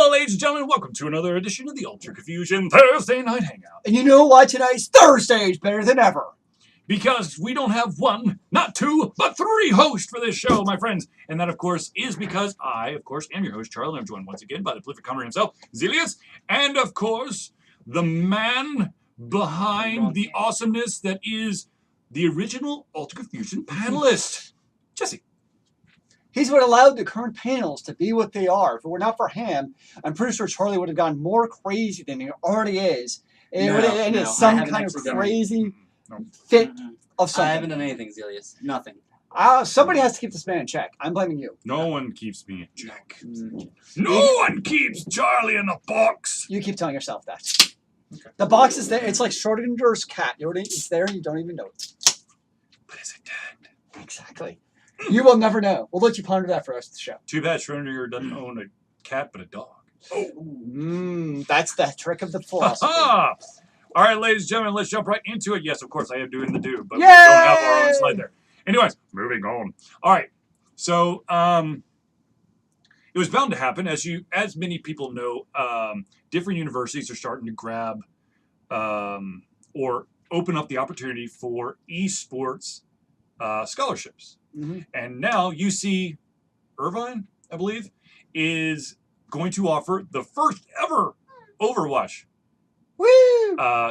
Hello, ladies and gentlemen. Welcome to another edition of the Ultra Confusion Thursday Night Hangout. And you know why today's Thursday is better than ever? Because we don't have one, not two, but three hosts for this show, my friends. And that, of course, is because I, of course, am your host, Charlie. I'm joined once again by the prolific commenter himself, Zealeus. And, of course, the man behind the awesomeness that is the original Ultra Confusion panelist, Jesse. He's what allowed the current panels to be what they are. If it were not for him, I'm pretty sure Charlie would have gone more crazy than he already is. It would have ended some kind of crazy fit of something. I haven't done anything, Zealeus. Nothing. Somebody has to keep this man in check. I'm blaming you. No one keeps me in check. No one keeps Charlie in a box. You keep telling yourself that. Okay. The box is there. It's like Schrodinger's cat. It's there and you don't even know it. But is it dead? Exactly. You will never know. We'll let you ponder that for the rest of the show. Too bad Schrodinger doesn't own a cat but a dog. That's the trick of the philosophy. All right, ladies and gentlemen, let's jump right into it. Yes, of course, I am doing the do, but Yay! we don't have our own slide there. Anyways, moving on. All right, so it was bound to happen. As many people know, different universities are starting to grab or open up the opportunity for eSports scholarships. Mm-hmm. And now UC-Irvine, I believe, is going to offer the first ever Overwatch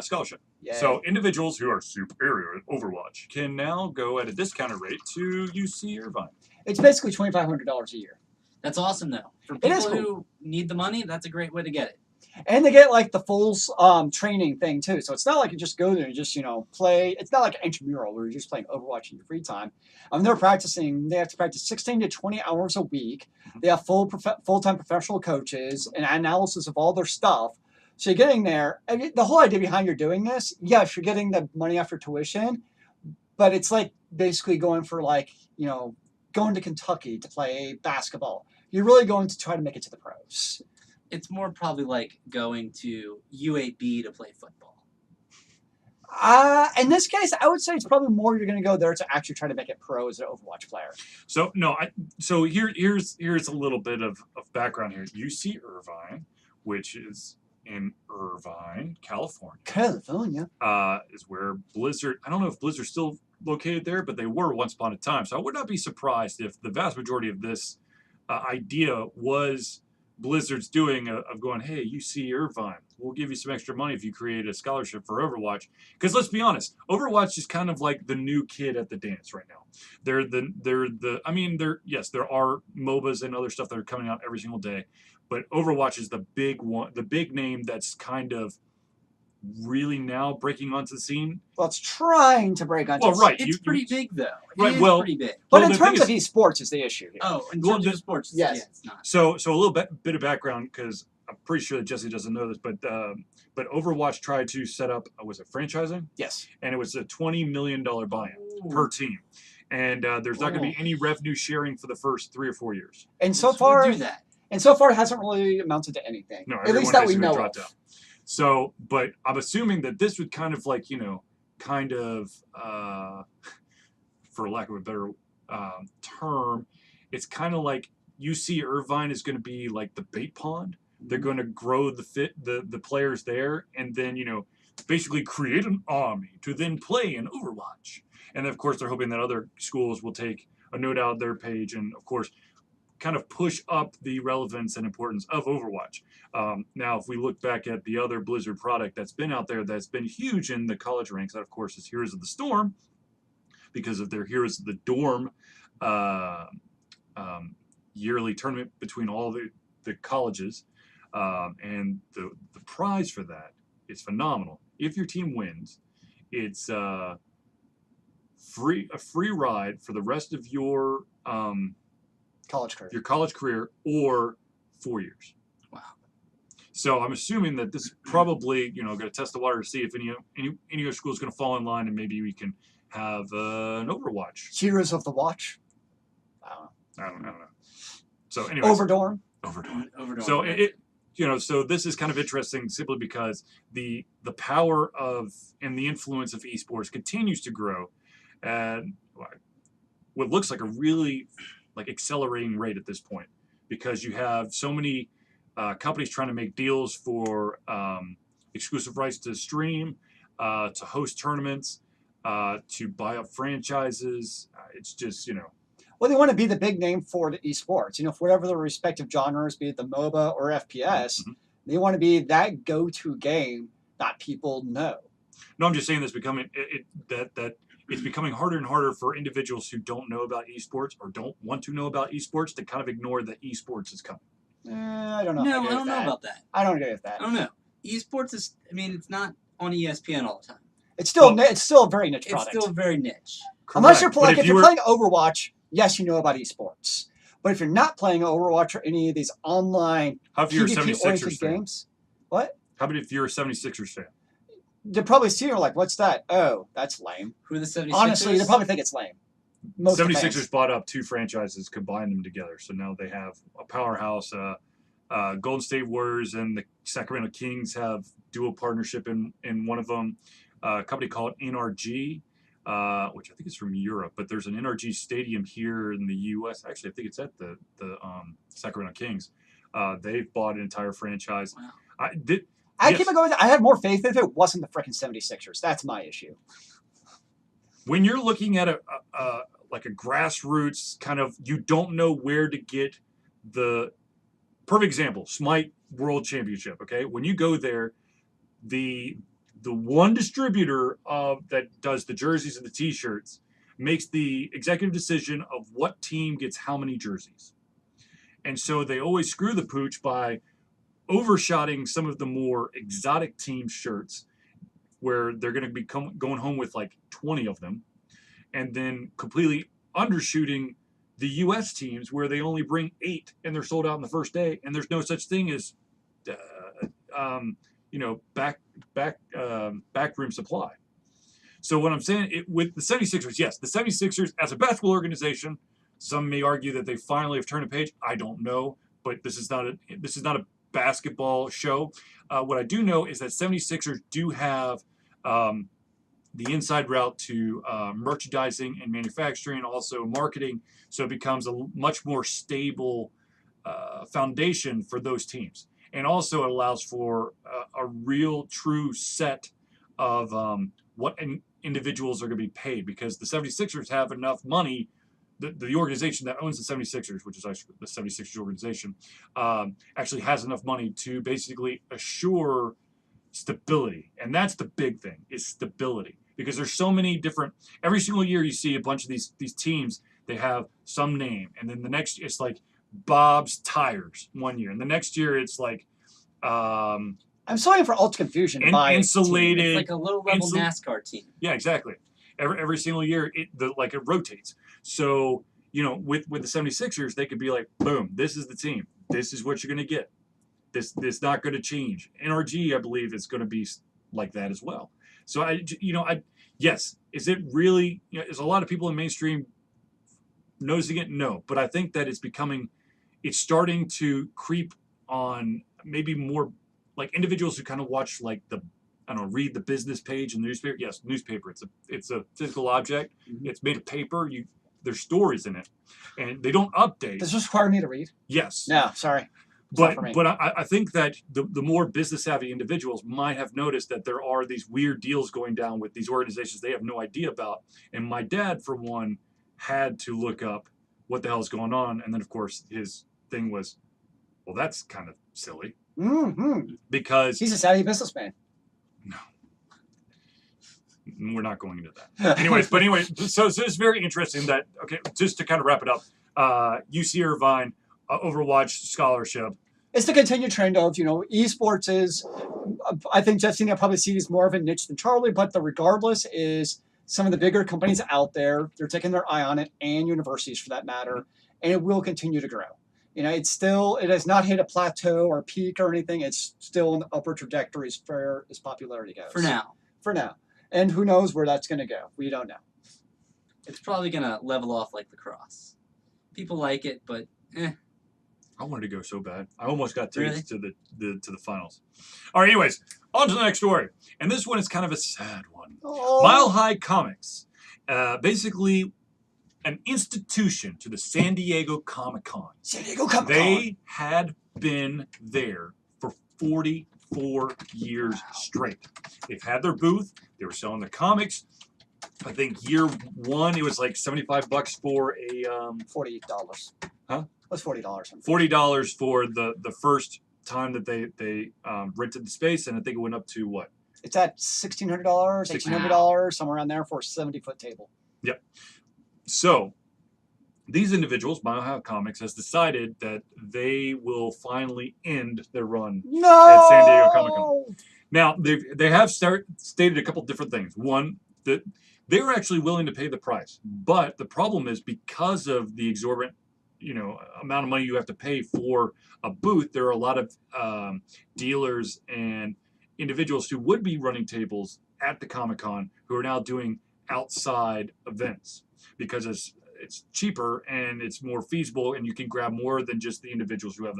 scholarship. Yay. So individuals who are superior at Overwatch can now go at a discounted rate to UC-Irvine. It's basically $2,500 a year. That's awesome, though. For It is people cool. who need the money, that's a great way to get it. And they get like the full training thing too. So it's not like you just go there and just, play. It's not like intramural where you're just playing Overwatch in your free time. They have to practice 16 to 20 hours a week. They have full-time professional coaches and analysis of all their stuff. So you're getting there. And the whole idea behind you're doing this, yes, you're getting the money after tuition, but it's like basically going for going to Kentucky to play basketball. You're really going to try to make it to the pros. It's more probably like going to UAB to play football. In this case, I would say it's probably more you're going to go there to actually try to make it pro as an Overwatch player. So no, here's a little bit of background here. UC-Irvine, which is in Irvine, California, is where Blizzard. I don't know if Blizzard's still located there, but they were once upon a time. So I would not be surprised if the vast majority of this idea was Blizzard's doing of going, hey, UC-Irvine, we'll give you some extra money if you create a scholarship for Overwatch. Because let's be honest, Overwatch is kind of like the new kid at the dance right now. There are MOBAs and other stuff that are coming out every single day, but Overwatch is the big one, the big name that's kind of really now breaking onto the scene. Well, it's trying to break onto the scene. Right. It's pretty big, though. Right, It is pretty big. But in terms of esports is the issue here. Oh, in terms of sports, yes. It's not. So a little bit of background, because I'm pretty sure that Jesse doesn't know this, but Overwatch tried to set up, was it franchising? Yes. And it was a $20 million buy-in per team. And there's not going to be any revenue sharing for the first 3 or 4 years. And so far, do that. it hasn't really amounted to anything. No, at least that we know of. Out. So, but I'm assuming that this would kind of for lack of a better term, it's kind of like UC-Irvine is going to be like the bait pond. They're going to grow the players there, and then basically create an army to then play in Overwatch. And of course, they're hoping that other schools will take a note out of their page, and of course, kind of push up the relevance and importance of Overwatch. Now, if we look back at the other Blizzard product that's been out there that's been huge in the college ranks, that of course is Heroes of the Storm, because of their Heroes of the Dorm yearly tournament between all the colleges. And the prize for that is phenomenal. If your team wins, it's a free ride for the rest of your college career or 4 years. Wow. So I'm assuming that this is probably going to test the water to see if any of your school is going to fall in line, and maybe we can have an Overwatch. Heroes of the Watch. I don't know. So anyways, Overdorm. So so this is kind of interesting simply because the power of and the influence of esports continues to grow, and what looks like a really accelerating rate at this point, because you have so many companies trying to make deals for exclusive rights to stream, to host tournaments, to buy up franchises. It's just, Well, they want to be the big name for the esports. For whatever their respective genres, be it the MOBA or FPS, they want to be that go-to game that people know. No, I'm just saying that's becoming that it's becoming harder and harder for individuals who don't know about esports or don't want to know about esports to kind of ignore that esports is coming. I don't know. No, I don't know about that. I don't agree with that. I don't know. Esports is, it's not on ESPN all the time. It's still a very niche It's product. still very niche. Unless you're Correct. if you're playing Overwatch, yes, you know about esports. But if you're not playing Overwatch or any of these online How if you're a PvP 76ers oriented fan? games, what? How about if you're a 76ers fan? They're probably seeing like, what's that? Oh, that's lame. Who are the 76ers? Honestly, they probably think it's lame. Most 76ers fans. bought up 2 franchises, combined them together. So now they have a powerhouse. Golden State Warriors and the Sacramento Kings have dual partnership in one of them. A company called NRG, which I think is from Europe, but there's an NRG stadium here in the U.S. Actually, I think it's at the Sacramento Kings. They've bought an entire franchise. Wow. I keep it going. I have more faith if it wasn't the freaking 76ers. That's my issue. When you're looking at a grassroots kind of, you don't know where to get the perfect example, Smite World Championship. Okay, when you go there, the one distributor that does the jerseys and the T-shirts makes the executive decision of what team gets how many jerseys, and so they always screw the pooch by overshotting some of the more exotic team shirts, where they're going to be going home with like 20 of them, and then completely undershooting the U.S. teams where they only bring 8 and they're sold out on the first day, and there's no such thing as backroom supply. So what I'm saying with the 76ers, yes, the 76ers as a basketball organization, some may argue that they finally have turned a page. I don't know, but this is not a basketball show. What I do know is that 76ers do have the inside route to merchandising and manufacturing, also marketing, so it becomes a much more stable foundation for those teams. And also it allows for a real true set of what individuals are going to be paid, because the 76ers have enough money. The organization that owns the 76ers, which is actually the 76ers organization, actually has enough money to basically assure stability. And that's the big thing, is stability. Because there's so many different, every single year you see a bunch of these teams, they have some name. And then the next, it's like Bob's Tires one year. And the next year it's like... I'm sorry for alt confusion. Insulated. It's like a low-level NASCAR team. Yeah, exactly. Every single year, it rotates. So, with the 76ers, they could be like, boom, this is the team. This is what you're going to get. This not going to change. NRG, I believe, is going to be like that as well. So, yes, is it really, is a lot of people in mainstream noticing it? No. But I think that it's starting to creep on maybe more like individuals who kind of watch like read the business page in the newspaper. Yes, newspaper. It's a physical object. Mm-hmm. It's made of paper. There's stories in it, and they don't update. Does this require me to read? Yes. No, sorry. But I think that the more business savvy individuals might have noticed that there are these weird deals going down with these organizations they have no idea about. And my dad, for one, had to look up what the hell is going on. And then, of course, his thing was, well, that's kind of silly. Mm-hmm. Because he's a savvy businessman. No. We're not going into that. Anyway, so it's very interesting that, okay, just to kind of wrap it up, UC-Irvine, Overwatch Scholarship. It's the continued trend of, esports is, I think Jeffsina probably sees more of a niche than Charlie, but regardless is some of the bigger companies out there, they're taking their eye on it, and universities for that matter, and it will continue to grow. It has not hit a plateau or peak or anything. It's still an upward trajectory as far as popularity goes. For now. And who knows where that's going to go. We don't know. It's probably going to level off like lacrosse. People like it, but I wanted to go so bad. I almost got tickets to the finals. All right, anyways, on to the next story. And this one is kind of a sad one. Oh. Mile High Comics. Basically an institution to the San Diego Comic-Con. San Diego Comic-Con. They had been there for 44 years straight. They've had their booth. They were selling their comics. I think year one it was like $75 for a $40. Huh? What's $40? $40 for the first time that they rented the space, and I think it went up to what? It's at $1,600, $1,800, somewhere around there for a 70-foot table. Yep. So these individuals, Mile Comics, has decided that they will finally end their run No! at San Diego Comic-Con. Now, they have stated a couple different things. One, that they were actually willing to pay the price, but the problem is because of the exorbitant, amount of money you have to pay for a booth, there are a lot of dealers and individuals who would be running tables at the Comic-Con who are now doing outside events because it's cheaper and it's more feasible, and you can grab more than just the individuals who have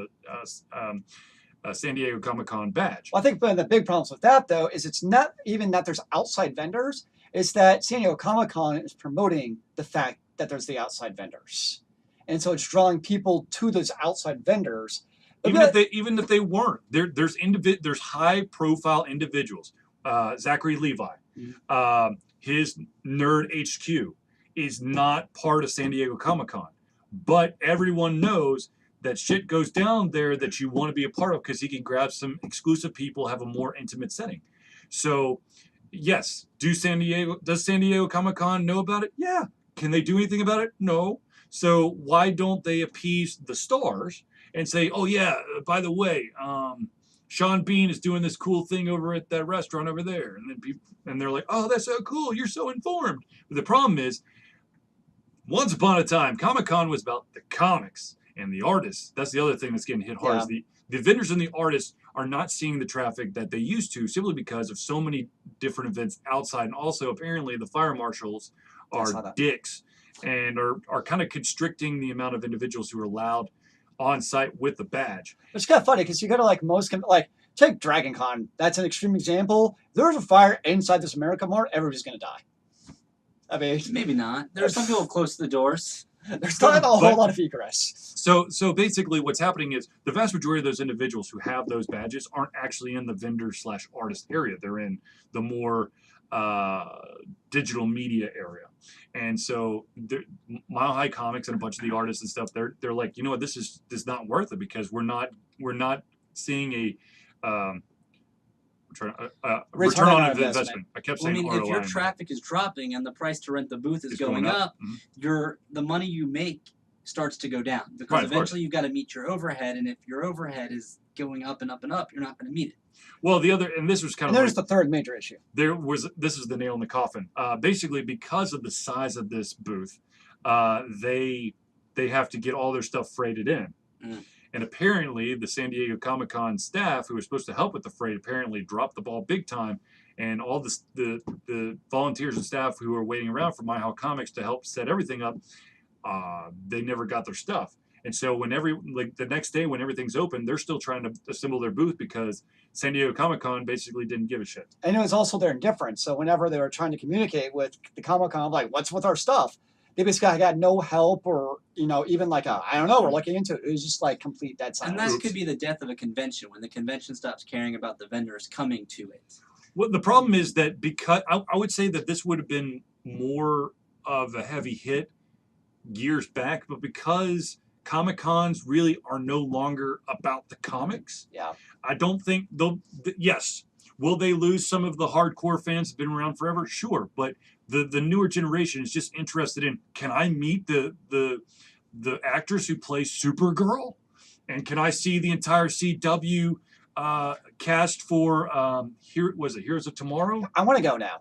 a San Diego Comic-Con badge. Well, I think one of the big problems with that, though, is it's not even that there's outside vendors. It's that San Diego Comic-Con is promoting the fact that there's the outside vendors. And so it's drawing people to those outside vendors. Even if they weren't, there's high-profile individuals. Zachary Levi, his Nerd HQ is not part of San Diego Comic-Con, but everyone knows that shit goes down there that you want to be a part of because he can grab some exclusive people, have a more intimate setting. So, yes, does San Diego Comic-Con know about it? Yeah. Can they do anything about it? No. So why don't they appease the stars and say, oh yeah, by the way, Sean Bean is doing this cool thing over at that restaurant over there, and then they're like, oh, that's so cool, you're so informed. But the problem is, once upon a time, Comic-Con was about the comics and the artists. That's the other thing that's getting hit hard. Yeah. Is the vendors and the artists are not seeing the traffic that they used to simply because of so many different events outside, and also apparently the fire marshals are dicks and are kind of constricting the amount of individuals who are allowed on site with the badge. It's kind of funny because you go to take Dragon Con. That's an extreme example. There's a fire inside this America Mart. Everybody's going to die. I mean, maybe not. There are some people close to the doors. There's not a whole lot of egress. So basically what's happening is the vast majority of those individuals who have those badges aren't actually in the vendor/artist area. They're in the more digital media area. And so Mile High Comics and a bunch of the artists and stuff, they're like, you know what, this is not worth it because we're not seeing a return on investment. I kept saying if your traffic is dropping and the price to rent the booth is going up, the money you make starts to go down because eventually you've got to meet your overhead, and if your overhead is going up and up and up, you're not going to meet it. Well, this was kind of there's the third major issue. This is the nail in the coffin. Basically, because of the size of this booth, they have to get all their stuff freighted in. And apparently, the San Diego Comic-Con staff, who were supposed to help with the freight, apparently dropped the ball big time. And all the volunteers and staff who were waiting around for Mile High Comics to help set everything up, they never got their stuff. And so the next day when everything's open, they're still trying to assemble their booth because San Diego Comic-Con basically didn't give a shit. And it was also their indifference. So whenever they were trying to communicate with the Comic-Con, like, what's with our stuff? They basically got no help or, even like I don't know, we're looking into it. It was just like complete dead silence. And that could be the death of a convention when the convention stops caring about the vendors coming to it. Well, the problem is that because I would say that this would have been more of a heavy hit years back, but because Comic-Cons really are no longer about the comics. Yeah. I don't think yes. Will they lose some of the hardcore fans who've been around forever? Sure. But the newer generation is just interested in, can I meet the actress who plays Supergirl? And can I see the entire CW cast for Heroes of Tomorrow? I want to go now.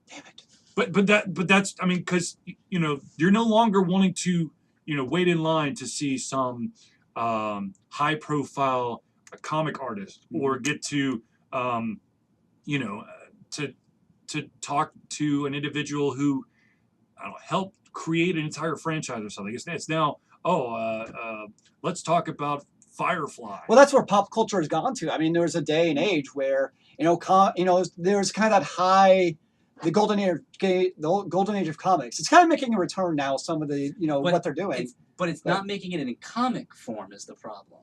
Damn it. But that's because you're no longer wanting to wait in line to see some high profile comic artist or get to to talk to an individual who helped create an entire franchise or something. It's now let's talk about Firefly. Well, that's where pop culture has gone to. I mean, there was a day and age where there was kind of that high. The golden age of comics. It's kind of making a return now. Some of the what they're doing, but it's not making it in comic form is the problem.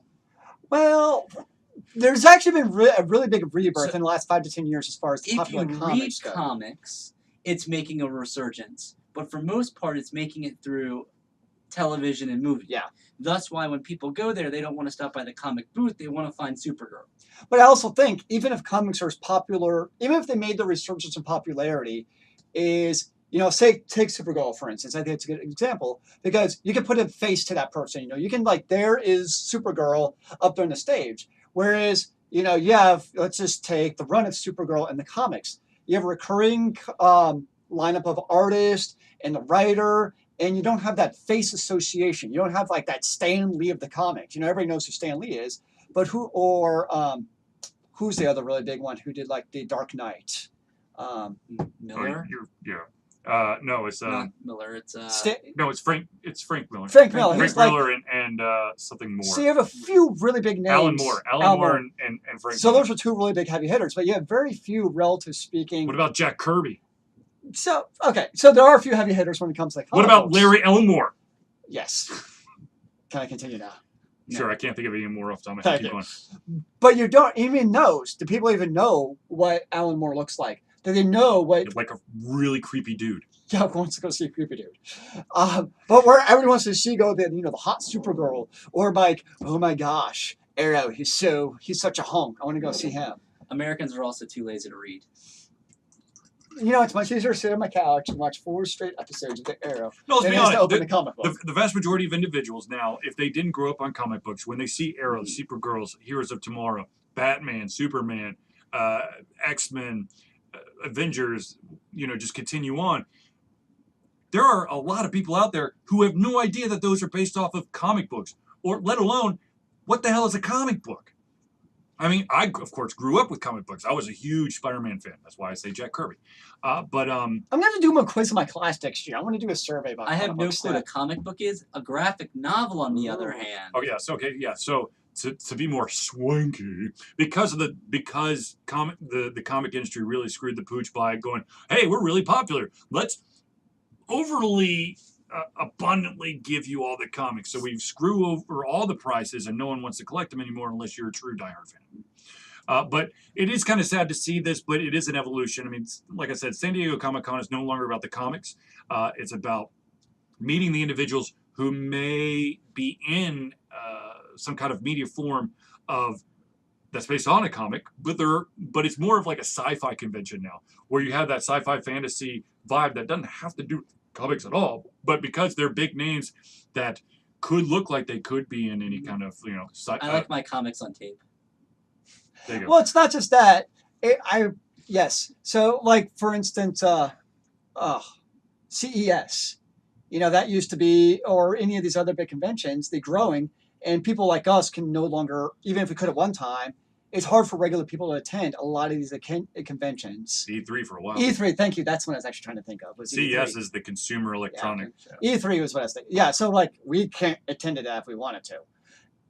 Well, there's actually been a really big rebirth in the last 5 to 10 years as far as If popular you read comics go. comics, it's making a resurgence. But for most part, it's making it through television and movies. Yeah. Thus why when people go there, they don't want to stop by the comic booth. They want to find Supergirl. But I also think even if comics are as popular, even if they made the resurgence in popularity, is say take Supergirl for instance. I think it's a good example because you can put a face to that person. You can there is Supergirl up there on the stage. Whereas you have let's just take the run of Supergirl in the comics. You have a recurring lineup of artists and the writer. And you don't have that face association. You don't have that Stan Lee of the comics. Everybody knows who Stan Lee is, but who's the other really big one who did the Dark Knight? Miller? No, it's Not Miller. It's no, it's Frank. It's Frank Miller. Frank Miller. Frank Miller and something more. So you have a few really big names. Alan Moore and Frank. So Miller. those are two really big heavy hitters, but you have very few, relative speaking. What about Jack Kirby? So there are a few heavy hitters when it comes to What about Larry Elmore? Yes. Can I continue now? Sure, I can't think of any more off the top of my head. Keep going. But you don't even know. Do people even know what Alan Moore looks like? Do they know what? Like a really creepy dude. Yeah, who wants to go see a creepy dude? But where everyone wants to see the hot Supergirl, or oh my gosh, Arrow, he's such a hunk. I want to go see him. Americans are also too lazy to read. It's much easier to sit on my couch and watch 4 straight episodes of the Arrow. No, let's be honest. To open the comic book. The vast majority of individuals now, if they didn't grow up on comic books, when they see Arrow, Supergirls, Heroes of Tomorrow, Batman, Superman, X-Men, Avengers, just continue on. There are a lot of people out there who have no idea that those are based off of comic books, or let alone, what the hell is a comic book? I mean, I, of course, grew up with comic books. I was a huge Spider-Man fan. That's why I say Jack Kirby. I'm going to do a quiz in my class next year. I want to do a survey about I have no books clue what a comic book is. A graphic novel, on the other hand. Oh, yes. Okay, yeah. So to be more swanky, because the comic industry really screwed the pooch by going, hey, we're really popular. Let's overly abundantly give you all the comics. So we screw over all the prices and no one wants to collect them anymore unless you're a true diehard fan. But it is kind of sad to see this, but it is an evolution. I mean, like I said, San Diego Comic-Con is no longer about the comics. It's about meeting the individuals who may be in some kind of media form that's based on a comic, but it's more of like a sci-fi convention now, where you have that sci-fi fantasy vibe that doesn't have to do with comics at all, but because they're big names that could look like they could be in any kind of I like my comics on tape. There you go. Well, it's not just that. Yes. So, for instance, CES. That used to be, or any of these other big conventions, they're growing, and people like us can no longer, even if we could at one time, it's hard for regular people to attend a lot of these conventions. E3 for a while. E3, thank you. That's what I was actually trying to think of. Was CES E3. is the Consumer Electronics. Yeah. E3 was what I was thinking. Yeah, so we can't attend to that if we wanted to.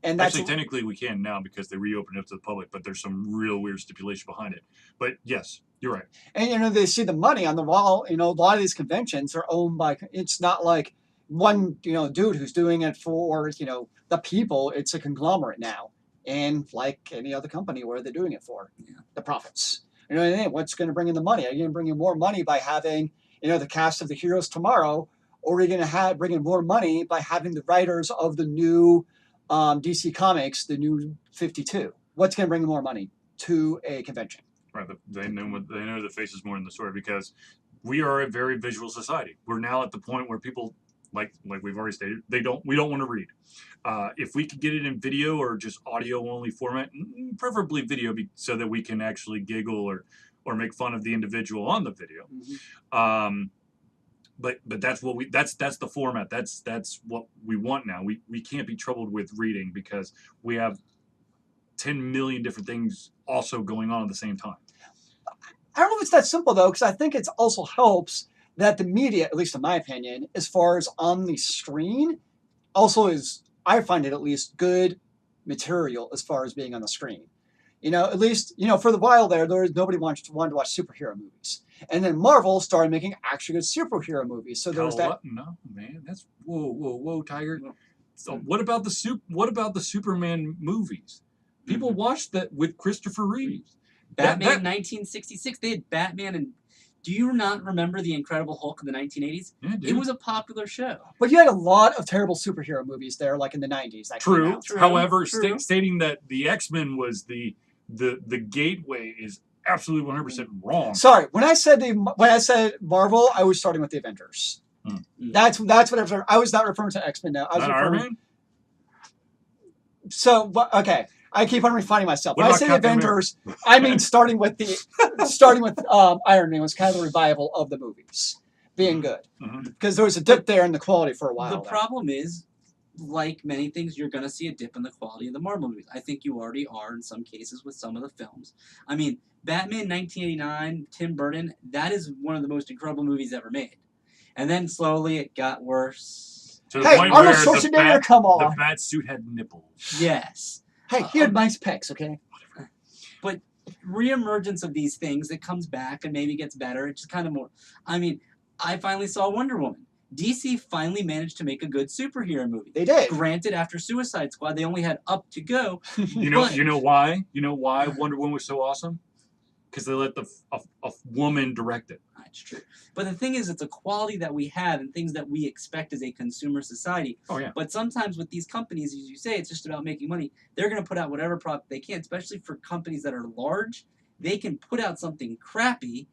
And that's actually, technically, we can now because they reopened it to the public, but there's some real weird stipulation behind it. But yes, you're right. And they see the money on the wall. A lot of these conventions are owned by. It's not like one dude who's doing it for the people. It's a conglomerate now. And like any other company, where they're doing it for? The profits. What's going to bring in the money? Are you going to bring in more money by having, the cast of the Heroes Tomorrow, or are you going to bring in more money by having the writers of the new DC Comics, the new 52? What's going to bring in more money to a convention? Right, but they know the face is more in the story because we are a very visual society. We're now at the point where people, like we've already stated, we don't want to read. If we could get it in video or just audio only format, preferably video, so that we can actually giggle or make fun of the individual on the video. Mm-hmm. But that's that's the format. That's what we want now. We can't be troubled with reading because we have 10 million different things also going on at the same time. I don't know if it's that simple though, because I think it also helps that the media, at least in my opinion, as far as on the screen, also is, I find it at least, good material as far as being on the screen. At least, for the while there was nobody wanted to watch superhero movies. And then Marvel started making actually good superhero movies. So there was that. No, man, that's whoa, Tiger. So what about the Superman movies? People watched that with Christopher Reeves. Batman 1966. They had Batman and. Do you not remember the Incredible Hulk in the 1980s? Yeah, dude. It was a popular show. But you had a lot of terrible superhero movies there, like in the 90s. That came True. out. However, True. Stating that the X-Men was the gateway is absolutely 100% wrong. Sorry, when I said Marvel, I was starting with the Avengers. That's what I was not referring to X-Men now. I was Not referring. Iron Man? So okay, I keep on refining myself. What When I about say Captain Avengers, I mean starting with Iron Man was kind of the revival of the movies being good, because there was a dip there in the quality for a while. The problem is, like many things, you're going to see a dip in the quality of the Marvel movies. I think you already are in some cases with some of the films. I mean, Batman 1989, Tim Burton, that is one of the most incredible movies ever made. And then slowly it got worse. To the Hey, point Arnold where Schwarzenegger, come on. the bat suit had nipples. Yes. Hey, he had nice pecs, okay? But reemergence of these things, it comes back and maybe gets better. It's just kind of more. I mean, I finally saw Wonder Woman. DC finally managed to make a good superhero movie. They did. Granted, after Suicide Squad, they only had Up to go. You know why? You know why Wonder Woman was so awesome? Because they let a woman direct it. That's true. But the thing is, it's a quality that we have and things that we expect as a consumer society. Oh, yeah. But sometimes with these companies, as you say, it's just about making money. They're going to put out whatever product they can, especially for companies that are large. They can put out something crappy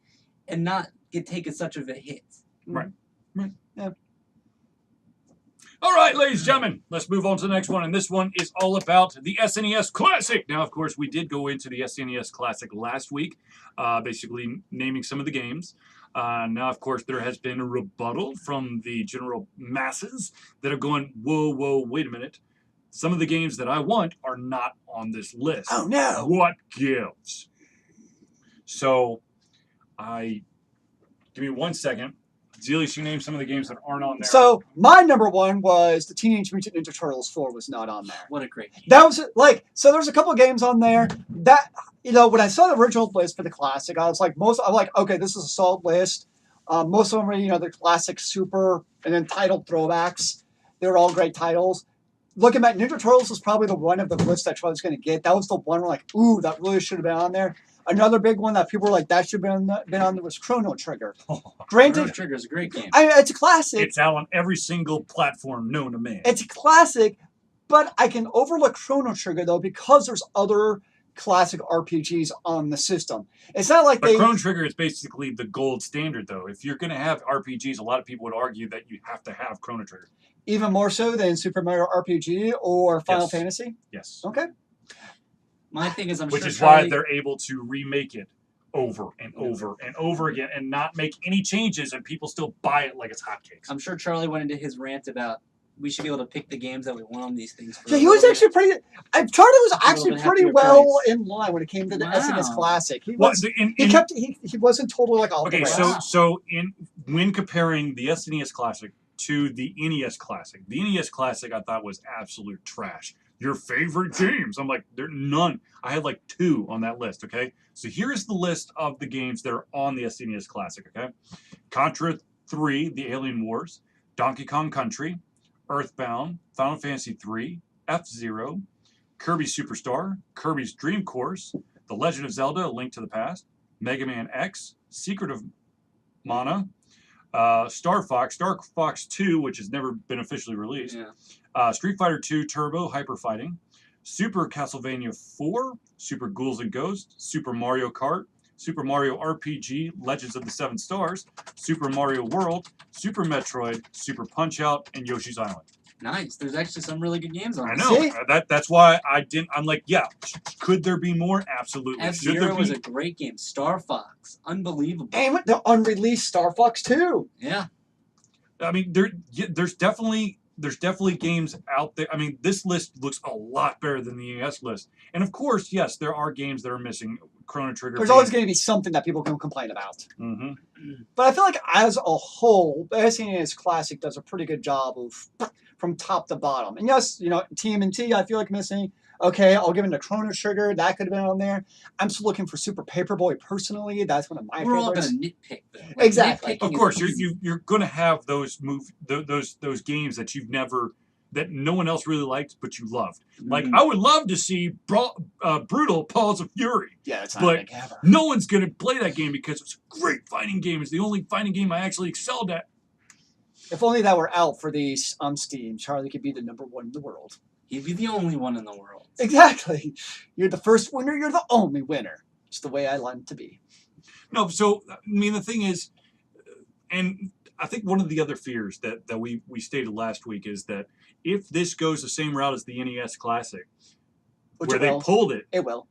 and not get taken such of a hit. Right. Yeah. All right, ladies and gentlemen, let's move on to the next one. And this one is all about the SNES Classic. Now, of course, we did go into the SNES Classic last week, basically naming some of the games. Now, of course, there has been a rebuttal from the general masses that are going, whoa, wait a minute. Some of the games that I want are not on this list. Oh, no. What gives? So, give me 1 second. Zealeus, you name some of the games that aren't on there. So my number one was the Teenage Mutant Ninja Turtles 4 was not on there. What a great game. That was so there's a couple of games on there that, when I saw the original list for the classic, I'm like, okay, this is a solid list. Most of them are, the classic super and then titled throwbacks. They were all great titles. Looking back, Ninja Turtles was probably the one of the list I was going to get. That was the one where like, ooh, that really should have been on there. Another big one that people were like, that should have been on there was Chrono Trigger. Granted, Chrono Trigger is a great game. It's a classic. It's out on every single platform known to man. It's a classic, but I can overlook Chrono Trigger, though, because there's other classic RPGs on the system. It's not like But Chrono Trigger is basically the gold standard, though. If you're going to have RPGs, a lot of people would argue that you have to have Chrono Trigger. Even more so than Super Mario RPG or Final Yes. Fantasy? Yes. Okay. My thing is, Which sure is Charlie, why they're able to remake it over and over and over again and not make any changes, and people still buy it like it's hotcakes. I'm sure Charlie went into his rant about we should be able to pick the games that we want on these things. Yeah, he was actually pretty. Charlie was actually bit pretty happier well price. in line when it came to the Wow. SNES Classic. He Well, was. in- He in- kept. He wasn't totally like off Okay, the so rails. when comparing the SNES Classic to the NES Classic, the NES Classic I thought was absolute trash. Your favorite games? I'm like, there none. I had like 2 on that list. Okay, so here's the list of the games that are on the SNES Classic. Okay, Contra 3: The Alien Wars, Donkey Kong Country, Earthbound, Final Fantasy 3, F-Zero, Kirby Superstar, Kirby's Dream Course, The Legend of Zelda: A Link to the Past, Mega Man X, Secret of Mana, Star Fox 2, which has never been officially released, Street Fighter 2 Turbo Hyper Fighting, Super Castlevania 4, Super Ghouls and Ghosts, Super Mario Kart, Super Mario RPG Legends of the Seven Stars, Super Mario World, Super Metroid, Super Punch-Out, and Yoshi's Island. Nice. There's actually some really good games on I this. know. See? That's why I didn't. I'm like, yeah. Could there be more? Absolutely. Should there F-Zero was be? a great game. Star Fox, unbelievable. And with the unreleased Star Fox 2. Yeah. I mean, there's definitely games out there. I mean, this list looks a lot better than the NES list. And of course, yes, there are games that are missing. Chrono Trigger. There's always going to be something that people can complain about. Mm-hmm. But I feel like as a whole, the SNES Classic does a pretty good job of from top to bottom. And yes, TMNT I feel like missing. Okay, I'll give it to Chrono Trigger. That could have been on there. I'm still looking for Super Paperboy personally. That's one of my We're all favorites. going to nitpick, though. Like, Exactly. nitpicking Of is course, easy. you're going to have those games that you've never that no one else really liked, but you loved. Like, Mhm. I would love to see Brutal Paws of Fury. Yeah, it's not But like ever. no one's going to play that game because it's a great fighting game. It's the only fighting game I actually excelled at. If only that were out for these on Steam, Charlie could be the #1 in the world. He'd be the only one in the world. Exactly. You're the first winner. You're the only winner. It's the way I want it to be. No, so, I mean, the thing is, and I think one of the other fears that we stated last week is that if this goes the same route as the NES Classic, Which where it they will. pulled it It will.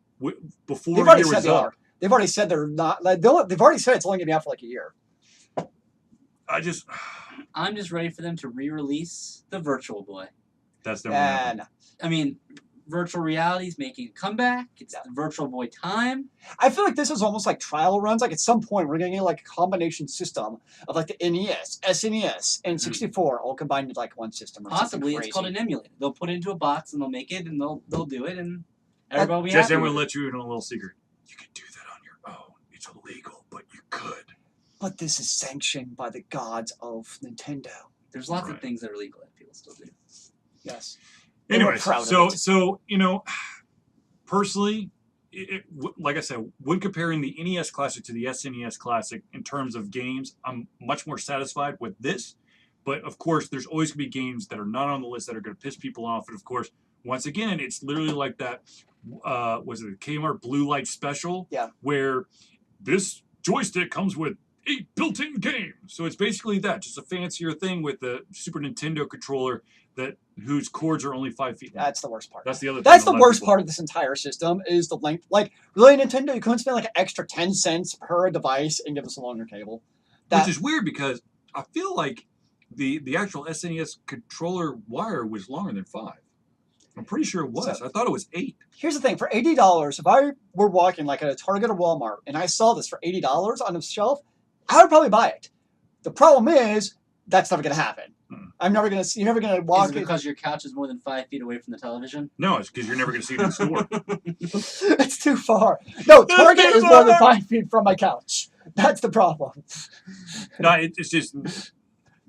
before They've the already year said was they up, are. They've already said they're not. Like, they've already said it's only going to be out for like a year. I'm just ready for them to re-release the Virtual Boy. That's never gonna happen. And I mean, virtual reality is making a comeback. It's the Virtual Boy time. I feel like this is almost like trial runs. Like at some point, we're going to get like a combination system of like the NES, SNES, and 64 all combined into like one system. Or Possibly, something it's called an crazy. emulator. They'll put it into a box and they'll make it and they'll do it and everybody will be Just happy I'm with going to it. let you in on a little secret. You can do that on your own. It's illegal, but you could. But this is sanctioned by the gods of Nintendo. There's lots of Right. things that are legal that people still do. Yes. And we're Anyways, proud of so it. personally, like I said, when comparing the NES Classic to the SNES Classic in terms of games, I'm much more satisfied with this. But of course, there's always going to be games that are not on the list that are going to piss people off. And of course, once again, it's literally like that. Was it the Kmart Blue Light Special? Yeah. Where this joystick comes with 8 built-in games. So it's basically that, just a fancier thing with the Super Nintendo controller whose cords are only 5 feet long. That's the worst part. That's the other. That's thing the a lot worst people- part of this entire system is the length. Like, really, Nintendo, you couldn't spend like an extra 10 cents per device and give us a longer cable. Which is weird because I feel like the actual SNES controller wire was longer than 5. I'm pretty sure it was. So- I thought it was 8. Here's the thing: for $80, if I were walking like at a Target or Walmart and I saw this for $80 on a shelf, I would probably buy it. The problem is that's never going to happen. I'm never going to see. You're never going to walk. Is it because your couch is more than 5 feet away from the television? No, it's because you're never going to see it in store. It's too far. No, Target too is more than far. 5 feet from my couch. That's the problem. No, it's just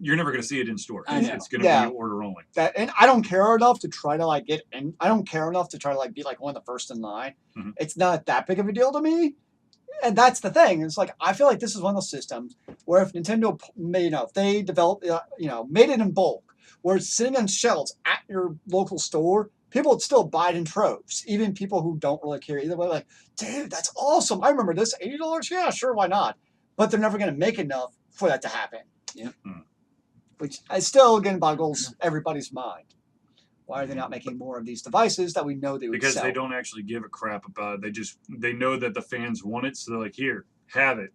you're never going to see it in store. I know. It's going to Yeah. be order only. And I don't care enough to try to like get in. I don't care enough to try to like be like one of the first in line. Mhm. It's not that big of a deal to me. And that's the thing. It's like I feel like this is one of those systems where if Nintendo, if they developed, made it in bulk, where it's sitting on shelves at your local store, people would still buy it in troves. Even people who don't really care either way, like, dude, that's awesome. I remember this, $80. Yeah, sure, why not? But they're never going to make enough for that to happen. Yep. Which I still again boggles everybody's mind. Why are they not making more of these devices that we know they would Because sell? they don't actually give a crap about it. They know that the fans want it, so they're like, here, have it.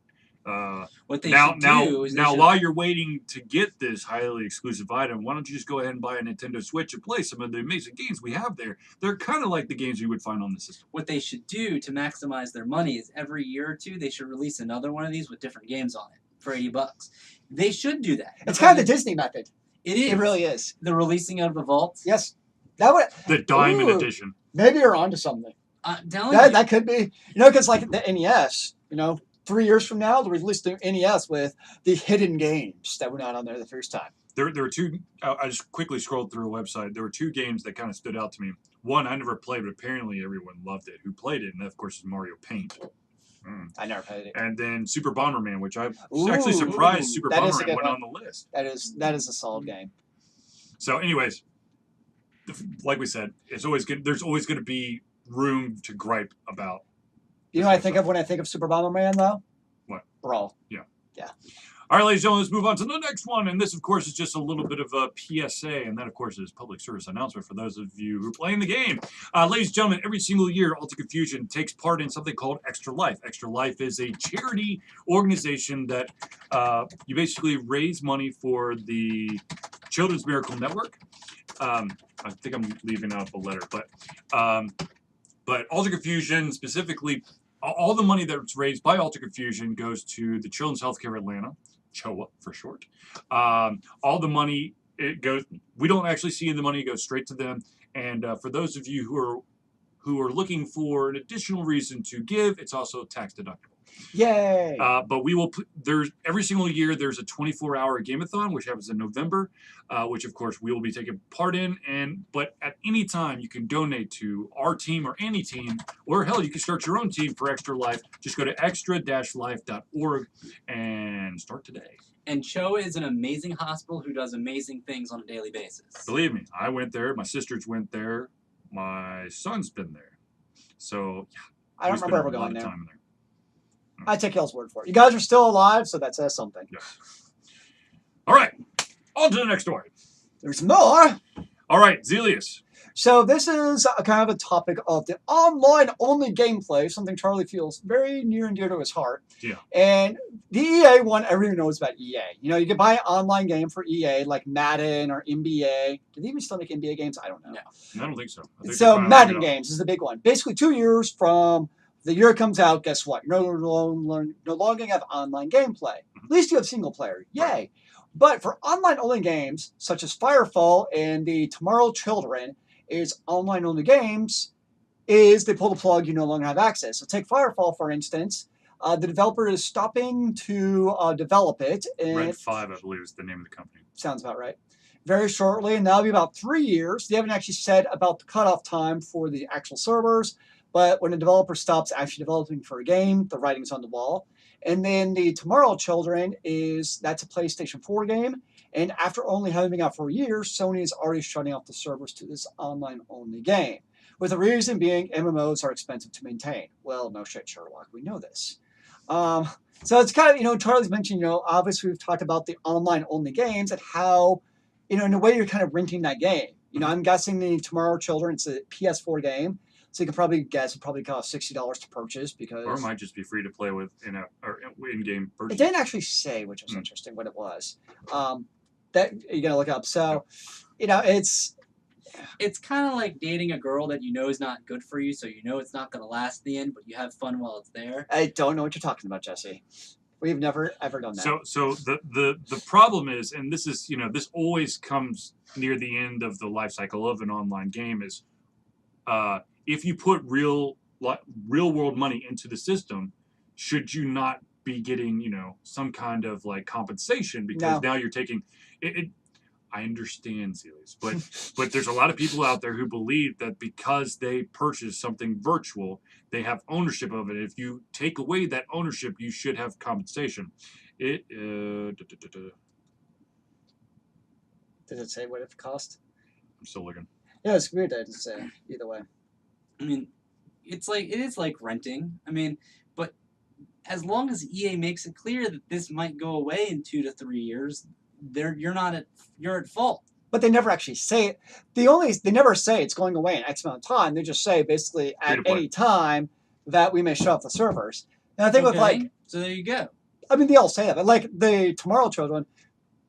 What they Now, should do is they should- while you're waiting to get this highly exclusive item, why don't you just go ahead and buy a Nintendo Switch and play some of the amazing games we have there? They're kind of like the games you would find on the system. what they should do to maximize their money is every year or two they should release another one of these with different games on it for $80. They should do that. It's kind of the Disney method. It is. It really is. The releasing of the vault. Yes. That would The Diamond Ooh. Edition. maybe you're onto something. I'm telling That you. that could be. Because like the NES, 3 years from now, they'll release the NES with the hidden games that were not on there the first time. There were two. I just quickly scrolled through a website. There were 2 games that kind of stood out to me. One I never played, but apparently everyone loved it. Who played it? And that, of course, is Mario Paint. I never played it. And then Super Bomberman, which I'm Ooh, actually surprised Super that is a Bomberman good went one. on the list. That is a solid game. So, anyways, like we said, it's always good. There's always going to be room to gripe about. You know what I think of when I think of Super Bomberman though? What? Brawl. All right, ladies and gentlemen, let's move on to the next one. And this, of course, is just a little bit of a PSA. And that, of course, is public service announcement for those of you who are playing the game. Ladies and gentlemen, every single year, Alta Confusion takes part in something called Extra Life. Extra Life is a charity organization that you basically raise money for the Children's Miracle Network. I think I'm leaving out the letter, but Alta Confusion specifically, all the money that's raised by Alta Confusion goes to the Children's Healthcare Atlanta, CHOA for short. All the money, it goes. We don't actually see the money; it goes straight to them. And for those of you who are looking for an additional reason to give, it's also tax deductible. Yay! But we will there's every single year there's a 24-hour gameathon which happens in November, which of course we will be taking part in. But at any time you can donate to our team or any team, or hell, you can start your own team for Extra Life. Just go to extra-life.org and start today. And Cho is an amazing hospital who does amazing things on a daily basis. Believe me, I went there. My sisters went there. My son's been there. So yeah, I don't remember ever going there. Time in there. I take y'all's word for it. You guys are still alive, so that says something. Yes. All right, on to the next story. There's more. All right, Zealeus. So this is a kind of a topic of the online-only gameplay, something Charlie feels very near and dear to his heart. Yeah. And the EA one, everyone knows about EA. You know, you can buy an online game for EA, like Madden or NBA. Do they even still make NBA games? I don't know. No. I don't think so. So Madden games is the big one. Basically, 2 years from the year it comes out, guess what? You're no longer have online gameplay. At least you have single player. Yay. Right. But for online-only games, such as Firefall and the Tomorrow Children, is online-only games, is they pull the plug, you no longer have access. So take Firefall, for instance. The developer is stopping to develop it. And Red 5, I believe, is the name of the company. Sounds about right. Very shortly, and that'll be about 3 years. They haven't actually said about the cutoff time for the actual servers, but when a developer stops actually developing for a game, the writing's on the wall. And then the Tomorrow Children that's a PlayStation 4 game. And after only having been out for years, Sony is already shutting off the servers to this online-only game. With the reason being, MMOs are expensive to maintain. Well, no shit, Sherlock. We know this. So it's kind of, Charlie's mentioned, obviously we've talked about the online-only games and how, in a way you're kind of renting that game. I'm guessing the Tomorrow Children, it's a PS4 game. So you can probably guess it probably costs $60 to purchase because... Or it might just be free to play with in-game purchase. It didn't actually say, which was interesting, what it was. That you got to look up. So, it's kind of like dating a girl that is not good for you, so it's not going to last the end, but you have fun while it's there. I don't know what you're talking about, Jesse. We've never ever done that. So the problem is, and this is this always comes near the end of the life cycle of an online game, is if you put real world money into the system, should you not be getting some kind of like compensation because now you're taking it. I understand, Zealeus, but there's a lot of people out there who believe that because they purchase something virtual, they have ownership of it. If you take away that ownership, you should have compensation. Does it say what it cost? I'm still looking. Yeah, it's weird that it doesn't say either way. I mean, it is like renting. I mean, but as long as EA makes it clear that this might go away in 2 to 3 years, you're at fault. But they never actually say it. They never say it's going away in X amount of time. They just say basically at any time that we may shut off the servers. And I think with so there you go. I mean, they all say that, but like the Tomorrow Children,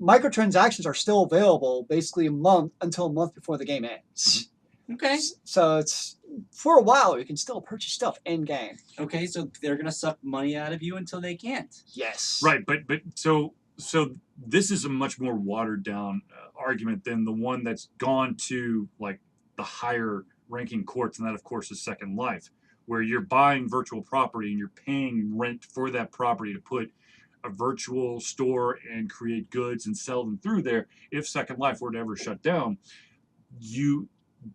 microtransactions are still available basically until a month before the game ends. Okay. So it's for a while you can still purchase stuff in game. Okay, so they're gonna suck money out of you until they can't. Yes. Right, but so this is a much more watered down argument than the one that's gone to like the higher ranking courts, and that of course is Second Life, where you're buying virtual property and you're paying rent for that property to put a virtual store and create goods and sell them through there. If Second Life were to ever shut down,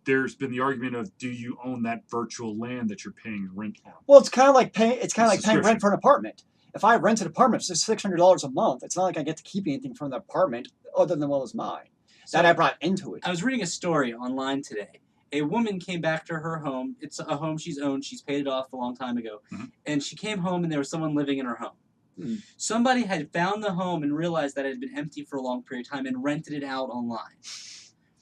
there's been the argument of, do you own that virtual land that you're paying rent on? Well, it's kind of like paying rent for an apartment. If I rent an apartment for $600 a month, it's not like I get to keep anything from the apartment other than what was mine that I brought into it. I was reading a story online today. A woman came back to her home. It's a home she's owned. She's paid it off a long time ago. Mm-hmm. And she came home and there was someone living in her home. Mm-hmm. Somebody had found the home and realized that it had been empty for a long period of time and rented it out online.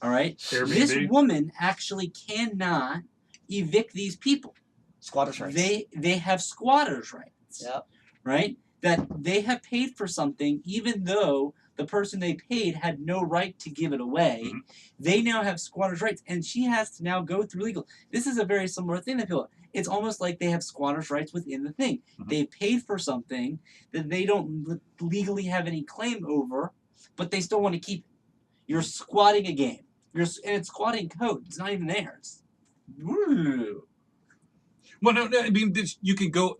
All right? Airbnb. This woman actually cannot evict these people. Squatters' rights. They have squatters' rights. Yep. Right? That they have paid for something even though the person they paid had no right to give it away. Mm-hmm. They now have squatters' rights, and she has to now go through legal. This is a very similar thing that people... It's almost like they have squatters' rights within the thing. Mm-hmm. They paid for something that they don't legally have any claim over, but they still want to keep it. You're squatting a game. And it's squatting code. It's not even there. It's... Well, no, I mean, you can go...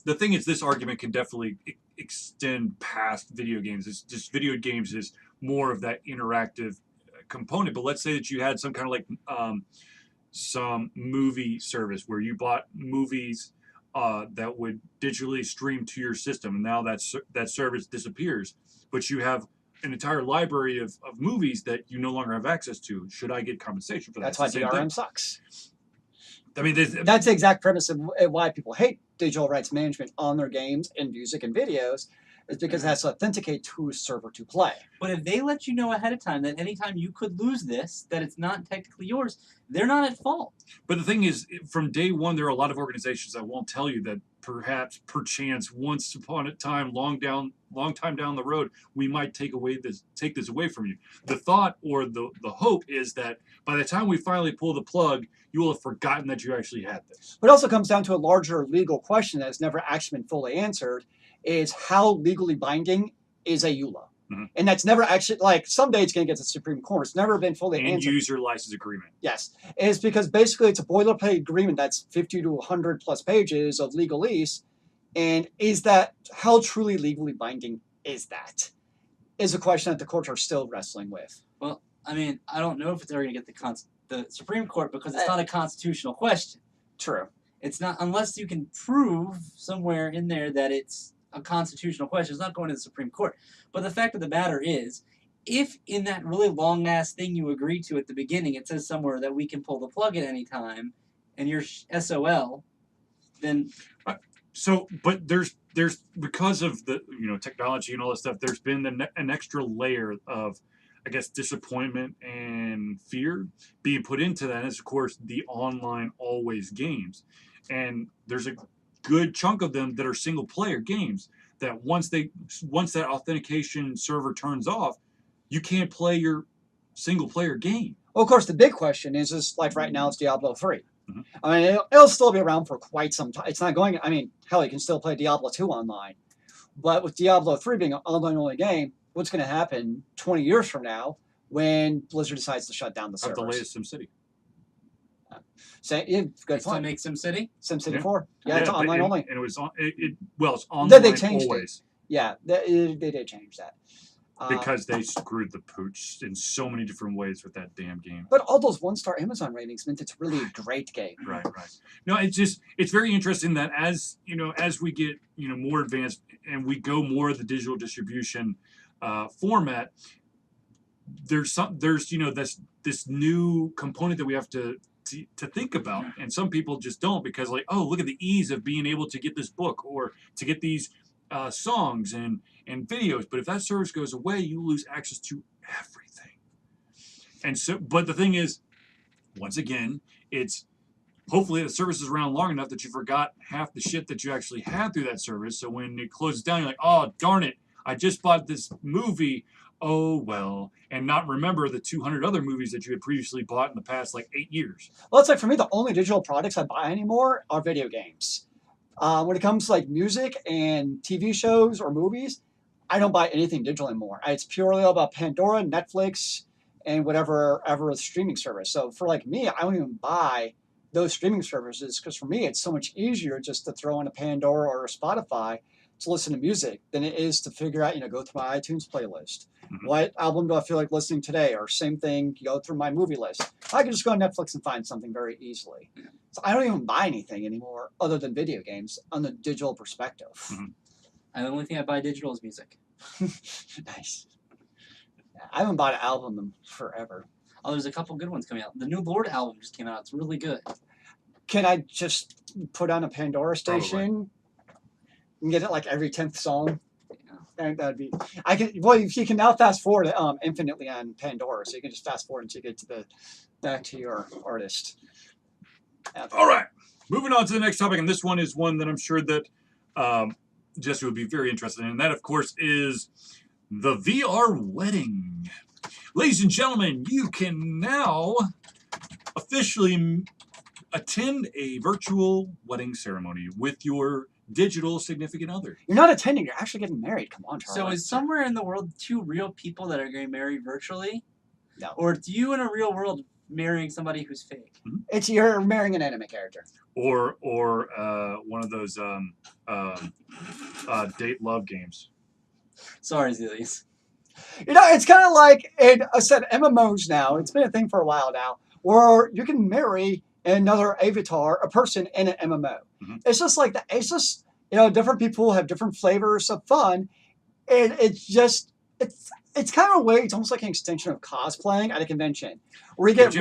the thing is, this argument can definitely extend past video games. It's just video games is more of that interactive component. But let's say that you had some kind of like some movie service where you bought movies that would digitally stream to your system, and now that service disappears. But you have an entire library of movies that you no longer have access to. Should I get compensation for that? That's why DRM sucks. I mean, that's the exact premise of why people hate digital rights management on their games and music and videos, is because it has to authenticate to a server to play. But if they let you know ahead of time that anytime you could lose this, that it's not technically yours, they're not at fault. But the thing is, from day one, there are a lot of organizations that won't tell you that perchance, once upon a time, long time down the road, we might take this away from you. The thought or the hope is that by the time we finally pull the plug, you will have forgotten that you actually had this. But it also comes down to a larger legal question that has never actually been fully answered, is how legally binding is a EULA? Mm-hmm. And that's never actually, like, someday it's going to get to the Supreme Court. It's never been fully answered. And user license agreement. Yes. It's because basically it's a boilerplate agreement that's 50 to 100 plus pages of legalese. And is that, how truly legally binding is that? Is a question that the courts are still wrestling with. Well, I mean, I don't know if it's ever going to get the Supreme Court because it's not a constitutional question. True. It's not, unless you can prove somewhere in there that it's a constitutional question. It's not going to the Supreme Court. But the fact of the matter is, if in that really long-ass thing you agreed to at the beginning, it says somewhere that we can pull the plug at any time, and you're SOL, then... So, but there's because of the technology and all this stuff, there's been an extra layer of, I guess, disappointment and fear being put into that. And it's, of course, the online always games. And there's a good chunk of them that are single player games that once that authentication server turns off, you can't play your single player game. Well, of course, the big question is like right now it's Diablo 3. Mm-hmm. I mean, it'll still be around for quite some time. It's not going, I mean, hell, you can still play Diablo 2 online. But with Diablo 3 being an online-only game, what's going to happen 20 years from now when Blizzard decides to shut down the servers? The latest SimCity. So, yeah, good to make SimCity? SimCity 4. Yeah, it's online only. And it was it's online then they changed always. It. Yeah, they did change that. Because they screwed the pooch in so many different ways with that damn game. But all those 1-star Amazon ratings meant it's really a great game. Right. No, it's very interesting that as we get more advanced and we go more of the digital distribution format, there's this new component that we have to think about, and some people just don't, because like, oh, look at the ease of being able to get this book or to get these songs and videos. But if that service goes away, you lose access to everything. And so, but the thing is, once again, it's hopefully the service is around long enough that you forgot half the shit that you actually had through that service. So when it closes down, you're like, oh, darn it, I just bought this movie. Oh, well, and not remember the 200 other movies that you had previously bought in the past, 8 years. Well, it's like, for me, the only digital products I buy anymore are video games. When it comes to music and TV shows or movies, I don't buy anything digital anymore. It's purely about Pandora, Netflix, and whatever streaming service. So for me, I don't even buy those streaming services because for me, it's so much easier just to throw in a Pandora or a Spotify to listen to music than it is to figure out, go through my iTunes playlist. Mm-hmm. What album do I feel like listening today? Or same thing, go through my movie list. I can just go on Netflix and find something very easily. Yeah. So I don't even buy anything anymore other than video games on the digital perspective. Mm-hmm. And the only thing I buy digital is music. Nice. I haven't bought an album in forever. Oh, there's a couple good ones coming out. The new Lord album just came out. It's really good. Can I just put on a Pandora station? Probably. And get it every 10th song? Yeah. That'd be. I can. Well, you can now fast forward infinitely on Pandora, so you can just fast forward until you get to back to your artist. All right, moving on to the next topic, and this one is one that I'm sure that Jesse would be very interested in, and that, of course, is the VR wedding. Ladies and gentlemen, you can now officially attend a virtual wedding ceremony with your digital significant other. You're not attending, you're actually getting married. Come on, Charlie. So is somewhere in the world two real people that are getting married virtually? No. Or do you in a real world marrying somebody who's fake. It's you're marrying an anime character. Or one of those date love games. Sorry, Zealeus. You know, it's kind of like I said, MMOs now. It's been a thing for a while now, where you can marry another avatar, a person in an MMO. It's just like that. It's just different people have different flavors of fun, and it's kind of a way. It's almost like an extension of cosplaying at a convention, where you get.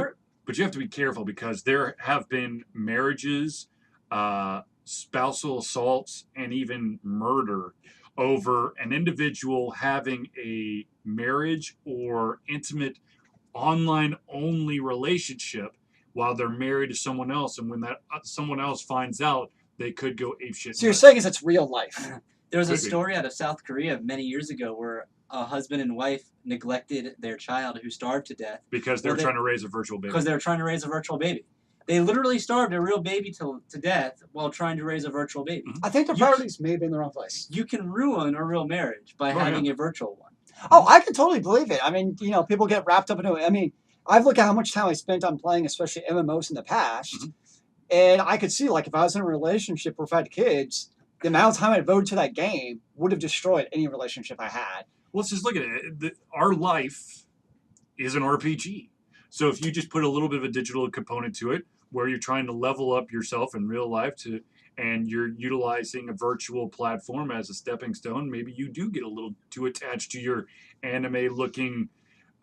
But you have to be careful because there have been marriages, spousal assaults, and even murder over an individual having a marriage or intimate online-only relationship while they're married to someone else. And when that someone else finds out, they could go apeshit. So you're saying it's real life. There was a story out of South Korea many years ago where a husband and wife neglected their child who starved to death. Because they were trying to raise a virtual baby. Because they were trying to raise a virtual baby. They literally starved a real baby to death while trying to raise a virtual baby. I think their priorities may be in the wrong place. You can ruin a real marriage by having a virtual one. Oh, I can totally believe it. I mean, people get wrapped up into it. I mean, I've looked at how much time I spent on playing, especially MMOs in the past, and I could see, like, if I was in a relationship or if I had kids, the amount of time I devoted to that game would have destroyed any relationship I had. Well, let's just look at it. Our life is an RPG. So if you just put a little bit of a digital component to it, where you're trying to level up yourself in real life and you're utilizing a virtual platform as a stepping stone, maybe you do get a little too attached to your anime-looking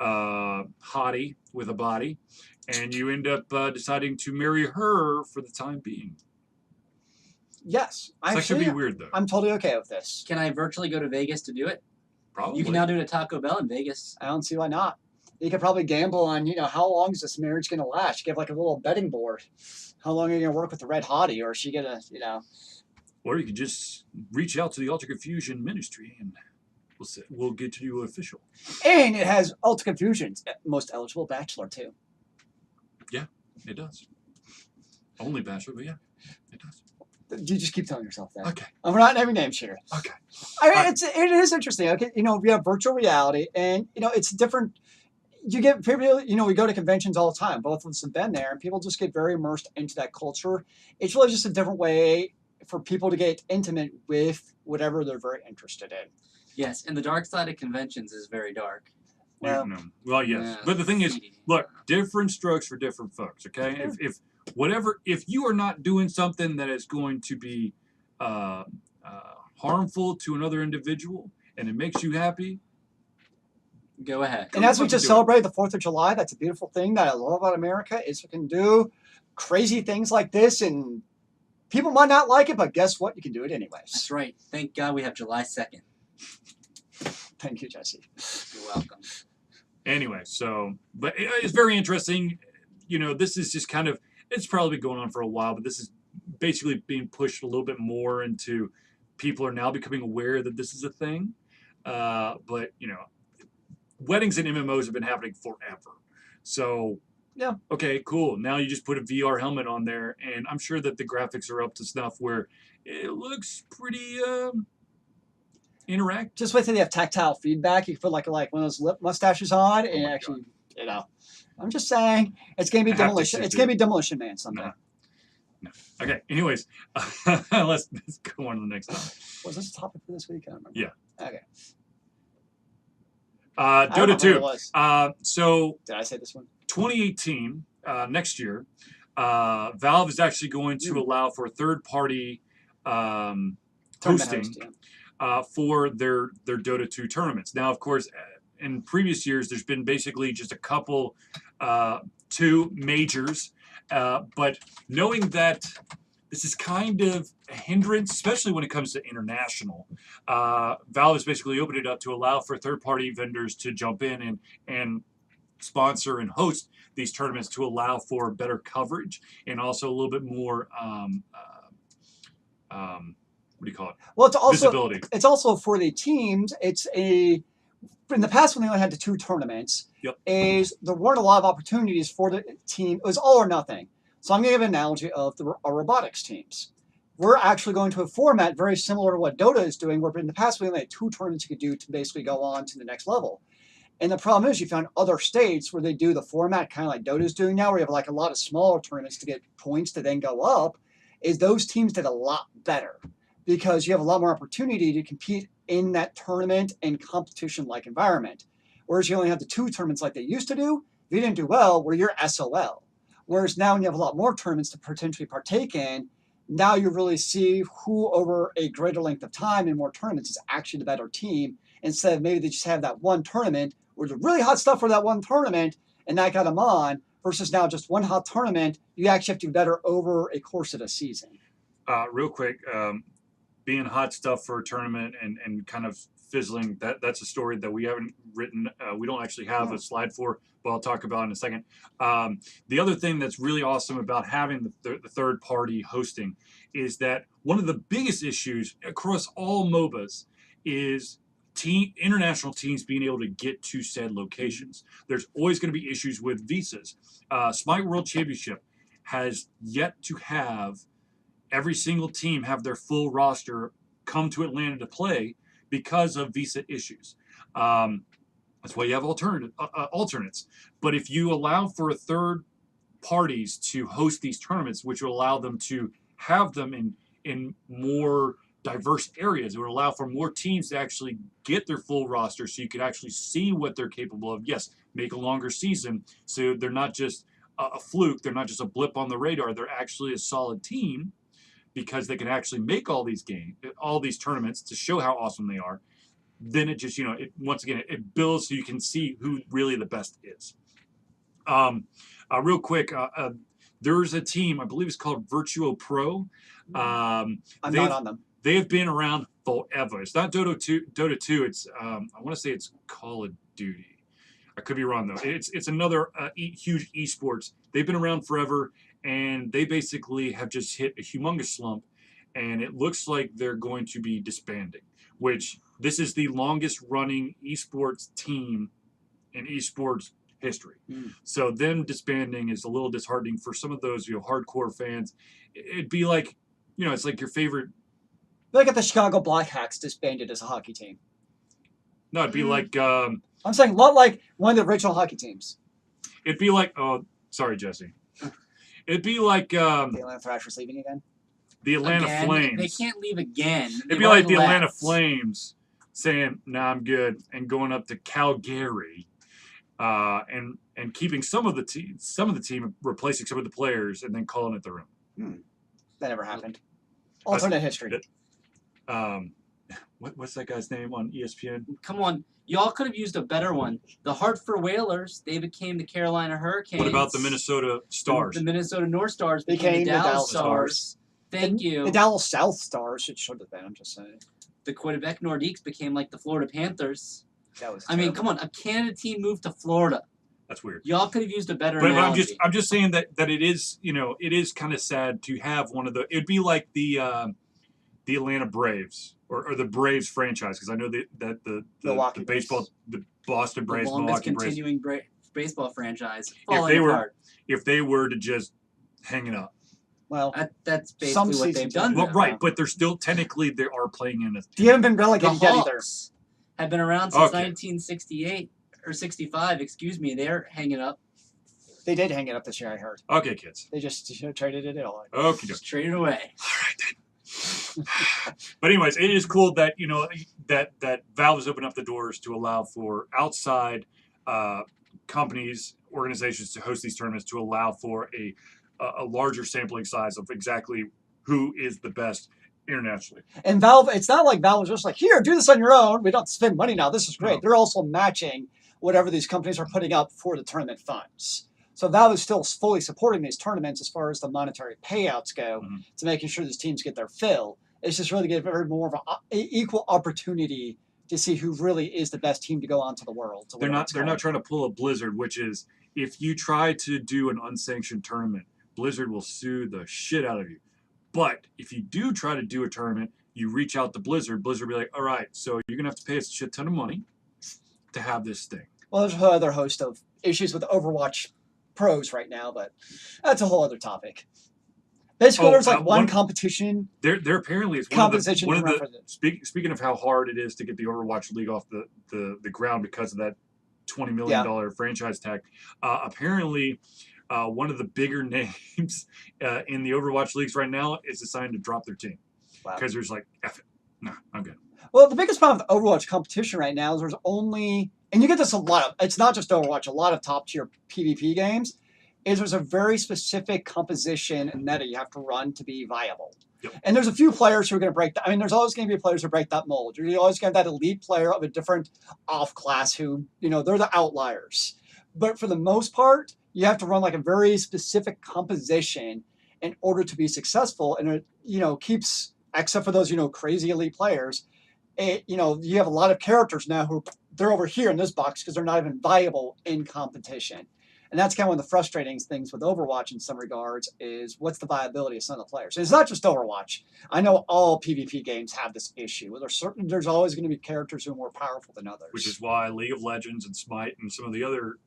hottie with a body, and you end up deciding to marry her for the time being. Yes. That should be weird, though. I'm totally okay with this. Can I virtually go to Vegas to do it? Probably. You can now do it at Taco Bell in Vegas. I don't see why not. You could probably gamble on, how long is this marriage going to last? You get like a little betting board. How long are you going to work with the red hottie? Or is she going to, Or you could just reach out to the Ultra Confusion Ministry and we'll get you official. And it has Ultra Confusion's most eligible bachelor, too. Yeah, it does. Only bachelor, but yeah, it does. You just keep telling yourself that. Okay. We're not naming names here. Okay. I mean, it is interesting. Okay, we have virtual reality, and it's different. You get people. We go to conventions all the time. Both of us have been there, and people just get very immersed into that culture. It's really just a different way for people to get intimate with whatever they're very interested in. Yes, and the dark side of conventions is very dark. Well, yes. Yeah, but the thing is, look, different strokes for different folks, okay? If you are not doing something that is going to be harmful to another individual and it makes you happy, go ahead. And as we just celebrated the 4th of July, that's a beautiful thing that I love about America is we can do crazy things like this, and people might not like it, but guess what? You can do it anyways. That's right. Thank God we have July 2nd. Thank you, Jesse. You're welcome. Anyway, but it's very interesting. This is just kind of, it's probably been going on for a while, but this is basically being pushed a little bit more into people are now becoming aware that this is a thing. But, weddings and MMOs have been happening forever. So, yeah. Okay, cool. Now you just put a VR helmet on there, and I'm sure that the graphics are up to snuff where it looks pretty interactive. Just wait till they have tactile feedback. You can put like one of those lip mustaches on, and actually, I'm just saying it's gonna be demolition. It's gonna be Demolition Man someday. No. Okay. Anyways, let's go on to the next topic. Was this a topic for this week? I don't remember. Yeah. Okay. Dota 2. So did I say this one? 2018, next year, Valve is actually going to allow for third-party hosting for their Dota 2 tournaments. Now, of course, in previous years, there's been basically just a couple, 2 majors, but knowing that this is kind of a hindrance, especially when it comes to international. Valve has basically opened it up to allow for third-party vendors to jump in and sponsor and host these tournaments to allow for better coverage and also a little bit more, what do you call it? Well, it's also visibility. It's also for the teams. In the past when they only had the 2 tournaments, there weren't a lot of opportunities for the team. It was all or nothing. So I'm going to give an analogy of our robotics teams. We're actually going to a format very similar to what Dota is doing, where in the past we only had 2 tournaments you could do to basically go on to the next level. And the problem is you found other states where they do the format kind of like Dota's doing now, where you have like a lot of smaller tournaments to get points to then go up, is those teams did a lot better because you have a lot more opportunity to compete in that tournament and competition-like environment. Whereas you only have the 2 tournaments like they used to do, if you didn't do well, where you're SOL. Whereas now when you have a lot more tournaments to potentially partake in, now you really see who over a greater length of time in more tournaments is actually the better team, instead of maybe they just have that one tournament where the really hot stuff for that one tournament and that got them on, versus now just one hot tournament, you actually have to do better over a course of a season. Real quick, being hot stuff for a tournament and kind of fizzling, that's a story that we haven't written. We don't actually have a slide for, but I'll talk about in a second. The other thing that's really awesome about having the third party hosting is that one of the biggest issues across all MOBAs is international teams being able to get to said locations. There's always going to be issues with visas. Smite World Championship has yet to have every single team have their full roster come to Atlanta to play because of visa issues. That's why you have alternates. But if you allow for third parties to host these tournaments, which will allow them to have them in more diverse areas, it would allow for more teams to actually get their full roster so you could actually see what they're capable of. Yes, make a longer season so they're not just a fluke, they're not just a blip on the radar, they're actually a solid team because they can actually make all these tournaments to show how awesome they are. Then it just, once again, it builds so you can see who really the best is. Real quick, there's a team, I believe it's called Virtuo Pro. I'm not on them. They have been around forever. It's not Dota 2. It's I want to say it's Call of Duty. I could be wrong though. It's another huge eSports. They've been around forever, and they basically have just hit a humongous slump, and it looks like they're going to be disbanding. Which this is the longest running eSports team in eSports history. So them disbanding is a little disheartening for some of those hardcore fans. It'd be like, it's like your favorite. Look at the Chicago Blackhawks disbanded as a hockey team. No, it'd be like. I'm saying not like one of the original hockey teams. It'd be like. Oh, sorry, Jesse. It'd be like. The Atlanta Thrashers leaving again. The Atlanta Flames. They can't leave again. It'd be like the Atlanta Flames saying, "Nah, I'm good," and going up to Calgary, and keeping some of the team, replacing some of the players, and then calling it their own. That never happened. Alternate history. What's that guy's name on ESPN? Come on, y'all could have used a better one. The Hartford Whalers, they became the Carolina Hurricanes. What about the Minnesota Stars? The Minnesota North Stars became the Dallas Stars. Thank you. The Dallas South Stars. It should have been. I'm just saying. The Quebec Nordiques became like the Florida Panthers. That was. I mean, come on, a Canada team moved to Florida. That's weird. Y'all could have used a better. But analogy. I'm just saying that it is it is kind of sad to have one of the. It'd be like the Atlanta Braves or the Braves franchise, because I know that the baseball, the Boston Braves, the longest Milwaukee Braves, continuing baseball franchise. If they were to just hang it up. Well, that's basically what they've done. Well, right, but they're still technically they are playing in a. You haven't been relegated yet either. Have been around since 1968 or 65. Excuse me, they're hanging up. They did hang it up this year, I heard. Okay, kids. They just traded it all. Okay, just traded away. All right then. But anyways, it is cool that that Valve has opened up the doors to allow for outside companies, organizations to host these tournaments, to allow for a larger sampling size of exactly who is the best internationally. And Valve, it's not like Valve is just like, here, do this on your own. We don't have to spend money now. This is great. No. They're also matching whatever these companies are putting up for the tournament funds. So Valve is still fully supporting these tournaments as far as the monetary payouts go, to making sure these teams get their fill. It's just really to give everyone more of an equal opportunity to see who really is the best team to go on to the world. They're not trying to pull a Blizzard, which is if you try to do an unsanctioned tournament, Blizzard will sue the shit out of you. But if you do try to do a tournament, you reach out to Blizzard, Blizzard will be like, all right, so you're going to have to pay us a shit ton of money to have this thing. Well, there's a whole other host of issues with Overwatch pros right now, but that's a whole other topic. Basically, there's like one competition. There apparently is one of the speaking of how hard it is to get the Overwatch League off the ground because of that $20 million franchise tag. Apparently, one of the bigger names in the Overwatch leagues right now is deciding to drop their team because there's like, F it. No, I'm good. Well, the biggest problem with Overwatch competition right now is there's only, and you get this a lot of, it's not just Overwatch, a lot of top tier PvP games, is there's a very specific composition and meta you have to run to be viable. Yep. And there's a few players who are going to break that. I mean, there's always going to be players who break that mold. You're always going to have that elite player of a different off class who, they're the outliers. But for the most part, you have to run like a very specific composition in order to be successful. And it, keeps, except for those, crazy elite players, you have a lot of characters now who they're over here in this box because they're not even viable in competition. And that's kind of one of the frustrating things with Overwatch in some regards is what's the viability of some of the players. And it's not just Overwatch. I know all PvP games have this issue. There's always going to be characters who are more powerful than others. Which is why League of Legends and Smite and some of the other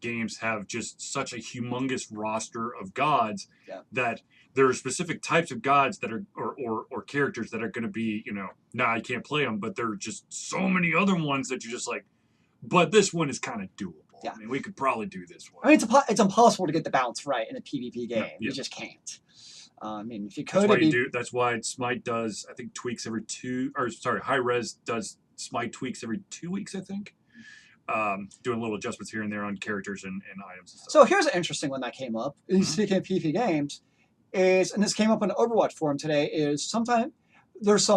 games have just such a humongous roster of gods that there are specific types of gods that are or characters that are going to be, you can't play them, but there are just so many other ones that you're just like, but this one is kind of doable. Yeah. I mean, we could probably do this one. I mean, it's impossible to get the balance right in a PvP game. You just can't. I mean, if you could, that's why Smite does, I think, tweaks every High Res does Smite tweaks every 2 weeks, I think. Doing little adjustments here and there on characters and items and stuff. So here's an interesting one that came up. Speaking of PvP games, and this came up on the Overwatch forum today, is sometimes there's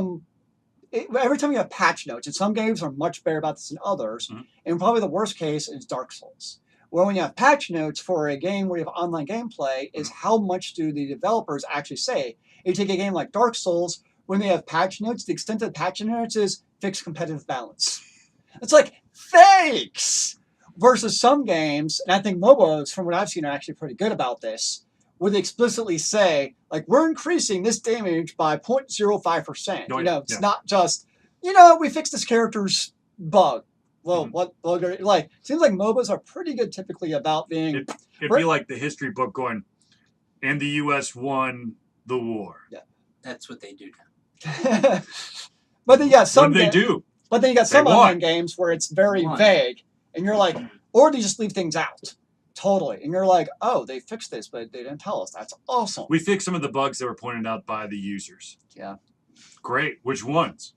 every time you have patch notes, and some games are much better about this than others, and probably the worst case is Dark Souls, where when you have patch notes for a game where you have online gameplay, is how much do the developers actually say? If you take a game like Dark Souls, when they have patch notes, the extent of the patch notes is fix competitive balance. It's like, thanks! Versus some games, and I think MOBAs, from what I've seen, are actually pretty good about this, would explicitly say, like, we're increasing this damage by 0.05%. It's not just, we fixed this character's bug. Well, what bug are like? Seems like MOBAs are pretty good typically about being. It'd be like the history book going, and the U.S. won the war. Yeah, that's what they do now. But then you got some. What do they do? But then you got some online games where it's very vague, and you're like, or they just leave things out. Totally. And you're like, oh, they fixed this, but they didn't tell us. That's awesome. We fixed some of the bugs that were pointed out by the users. Yeah. Great. Which ones?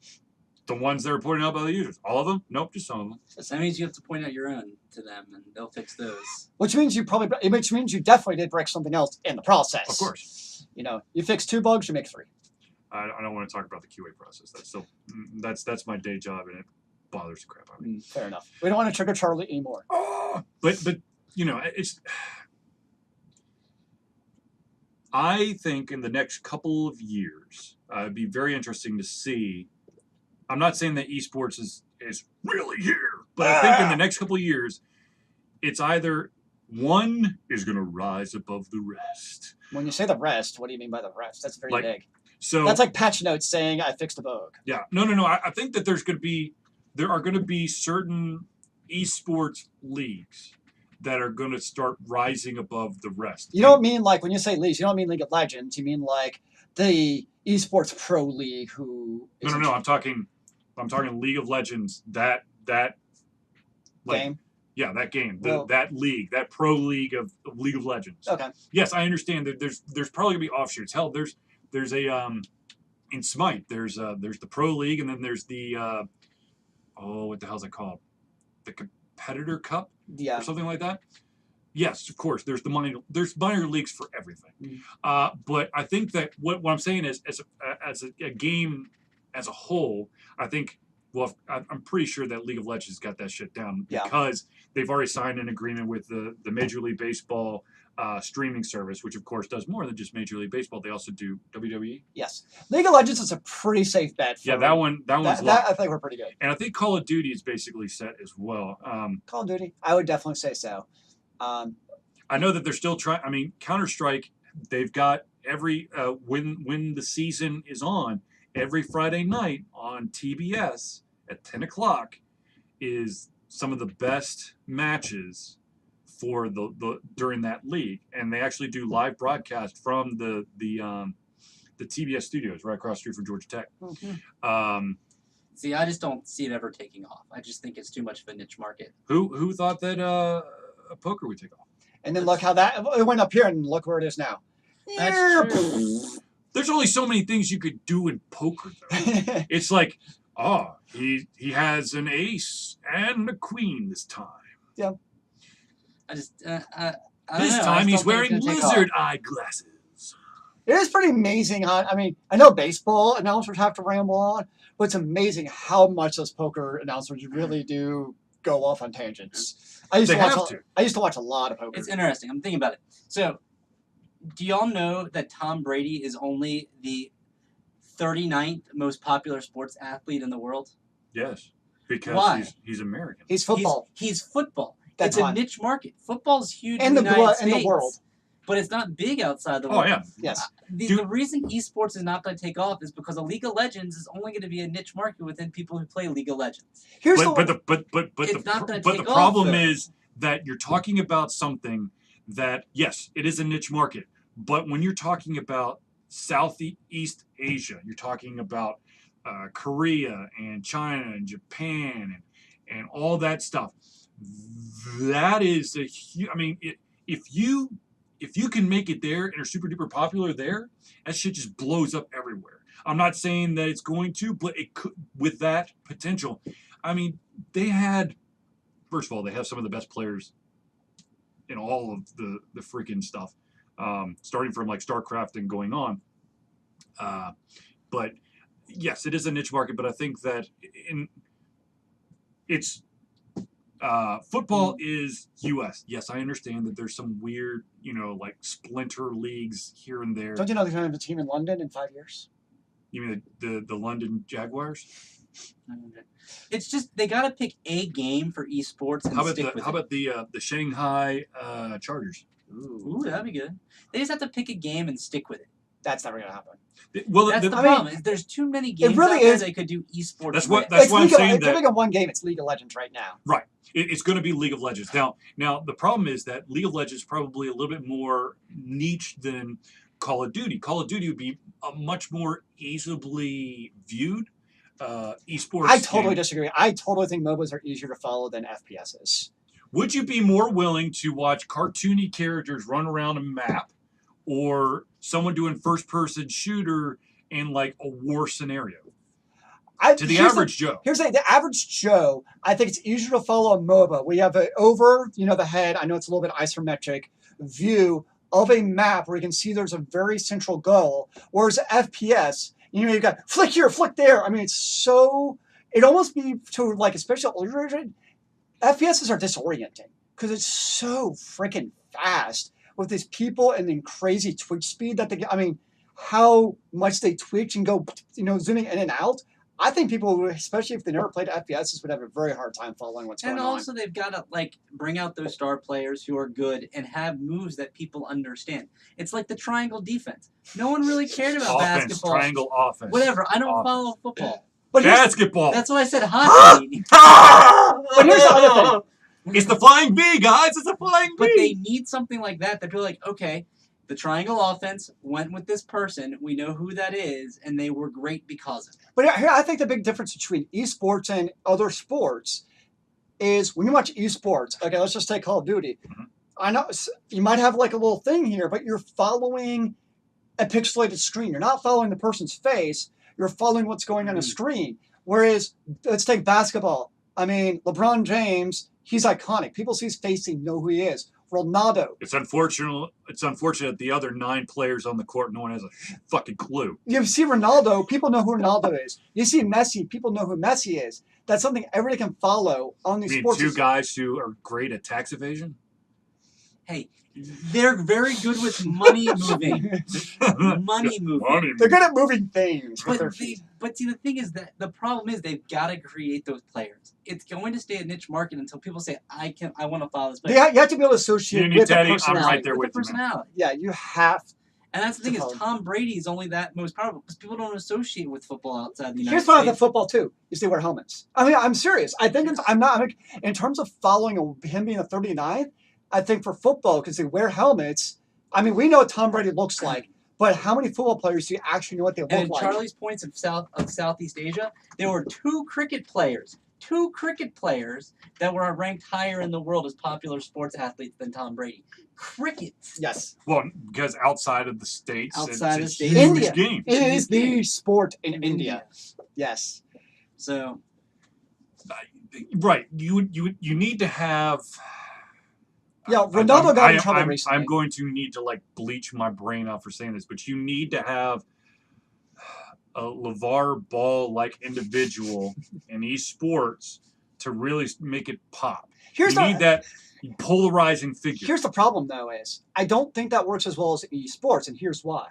The ones that were pointed out by the users. All of them? Nope, just some of them. So that means you have to point out your own to them, and they'll fix those. Which means you definitely did break something else in the process. Of course. You fix 2 bugs, you make 3. I don't want to talk about the QA process. That's my day job, and it bothers the crap out of me. Fair enough. We don't want to trigger Charlie anymore. But it's. I think in the next couple of years, it'd be very interesting to see. I'm not saying that eSports is really here, but I think in the next couple of years, it's either one is going to rise above the rest. When you say the rest, what do you mean by the rest? That's very vague. So that's like patch notes saying I fixed a bug. Yeah, no. I think that there are going to be certain eSports leagues that are going to start rising above the rest. You don't mean like when you say leagues, you don't mean League of Legends. You mean like the eSports Pro League who is No. I'm talking League of Legends, that game. Yeah, that game. That league, that pro league of League of Legends. Okay. Yes, I understand that there's probably going to be offshoots. Hell, there's a in Smite, there's the Pro League, and then there's the what the hell's it called? The Competitor Cup? Yeah. Or something like that. Yes, of course. There's minor leagues for everything. But I think that what I'm saying is as a game as a whole, I think I'm pretty sure that League of Legends got that shit down because they've already signed an agreement with the Major League Baseball streaming service, which of course does more than just Major League Baseball. They also do WWE. Yes, League of Legends is a pretty safe bet. That one's locked. I think we're pretty good. And I think Call of Duty is basically set as well. Call of Duty, I would definitely say so. I know that they're still trying. I mean, Counter-Strike, they've got every when the season is on, every Friday night on TBS at 10 o'clock is some of the best matches for the during that league, and they actually do live broadcast from the TBS studios right across the street from Georgia Tech. See, I just don't see it ever taking off. I just think it's too much of a niche market. Who thought that poker would take off? And then look how it went up here, and look where it is now. That's true. There's only so many things you could do in poker, though. It's like, he has an ace and a queen this time. Yeah. I just, I don't This know. time he's wearing gonna take lizard eye glasses. It is pretty amazing how, I mean, I know baseball announcers have to ramble on, but it's amazing how much those poker announcers really do go off on tangents. I used to watch a lot of poker. It's interesting. I'm thinking about it. So, do y'all know that Tom Brady is only the 39th most popular sports athlete in the world? Yes, because Why? he's American. He's football. He's football. That's it's why. a niche market. Football's huge And in the the United States, and the world. but it's not big outside the Oh world. yeah. Yes. The reason esports is not going to take off is because a League of Legends is only going to be a niche market within people who play League of Legends. Here's But the It's not gonna the take off, problem though. is that you're talking about something that, yes, it is a niche market, but when you're talking about Southeast Asia, you're talking about Korea and China and Japan and all that stuff. That is a huge. I mean, if you can make it there and are super duper popular there, that shit just blows up everywhere. I'm not saying that it's going to, but it could with that potential. I mean, first of all, they have some of the best players in all of the freaking stuff, starting from like StarCraft and going on. But yes, it is a niche market, but I think that football is U.S. Yes, I understand that there's some weird, like splinter leagues here and there. Don't you know they're going to have a team in London in 5 years? You mean the London Jaguars? It's just they got to pick a game for esports and stick with it. How about the Shanghai Chargers? Ooh, that'd be good. They just have to pick a game and stick with it. That's never going to happen. Well, That's the problem. Is there's too many games really out there is. they could do esports. That's with. why I'm saying if that. you're one game, it's League of Legends right now. Right. It's going to be League of Legends. Now the problem is that League of Legends is probably a little bit more niche than Call of Duty. Call of Duty would be a much more easily viewed esports. I totally game. disagree. I totally think MOBAs are easier to follow than FPSs. Would you be more willing to watch cartoony characters run around a map, or someone doing first-person shooter in like a war scenario? To the average Joe. Here's the average Joe, I think it's easier to follow a MOBA. We have the head, I know it's a little bit isometric view of a map where you can see there's a very central goal. Whereas FPS, you've got flick here, flick there. I mean, it almost be to like, especially older generation, FPSs are disorienting because it's so freaking fast with these people and then crazy twitch speed that how much they twitch and go, zooming in and out. I think people, especially if they never played FPSs, would have a very hard time following what's going on. And also, they've got to bring out those star players who are good and have moves that people understand. It's like the triangle defense. No one really cared about basketball. Triangle offense. Whatever. I don't follow football. But basketball. That's why I said hockey. But here's the other thing. It's the flying V, guys. It's a flying V. But they need something like that. They're like, okay, the triangle offense went with this person. We know who that is, and they were great because of it. But here, I think the big difference between esports and other sports is when you watch esports, okay, let's just take Call of Duty. Mm-hmm. I know you might have like a little thing here, but you're following a pixelated screen. You're not following the person's face. You're following what's going on the screen. Whereas, let's take basketball. I mean, LeBron James, he's iconic. People see his face, they know who he is. Ronaldo. It's unfortunate the other 9 players on the court, no one has a fucking clue. You see Ronaldo, people know who Ronaldo is. You see Messi, people know who Messi is. That's something everybody can follow on these sports. 2 guys who are great at tax evasion? Hey, they're very good with money moving. Money moving. They're good at moving things. But see, the thing is that the problem is they've got to create those players. It's going to stay a niche market until people say, I want to follow this player. Yeah, you have to be able to associate with the personality. I'm right there with the personality. Yeah, you have. And that's the thing is Tom Brady is only that most powerful because people don't associate with football outside the United Here's States. why the football too is they wear helmets. I mean, I'm serious. I think in terms of following him being a 39th, I think for football, because they wear helmets, I mean, we know what Tom Brady looks like. But how many football players do you actually know what they look And in like? Charlie's points of Southeast Asia, there were two cricket players that were ranked higher in the world as popular sports athletes than Tom Brady. Cricket. Yes. Well, because outside of the States, Outside of it's the a States. huge India. game. It is the game. sport in India. Yes. So Right. You need to have. Yeah, Ronaldo got in trouble I'm recently. going to need to like bleach my brain out for saying this, but you need to have a LeVar Ball-like individual in esports to really make it pop. Here's You need that polarizing figure. Here's the problem, though, is I don't think that works as well as esports, and here's why.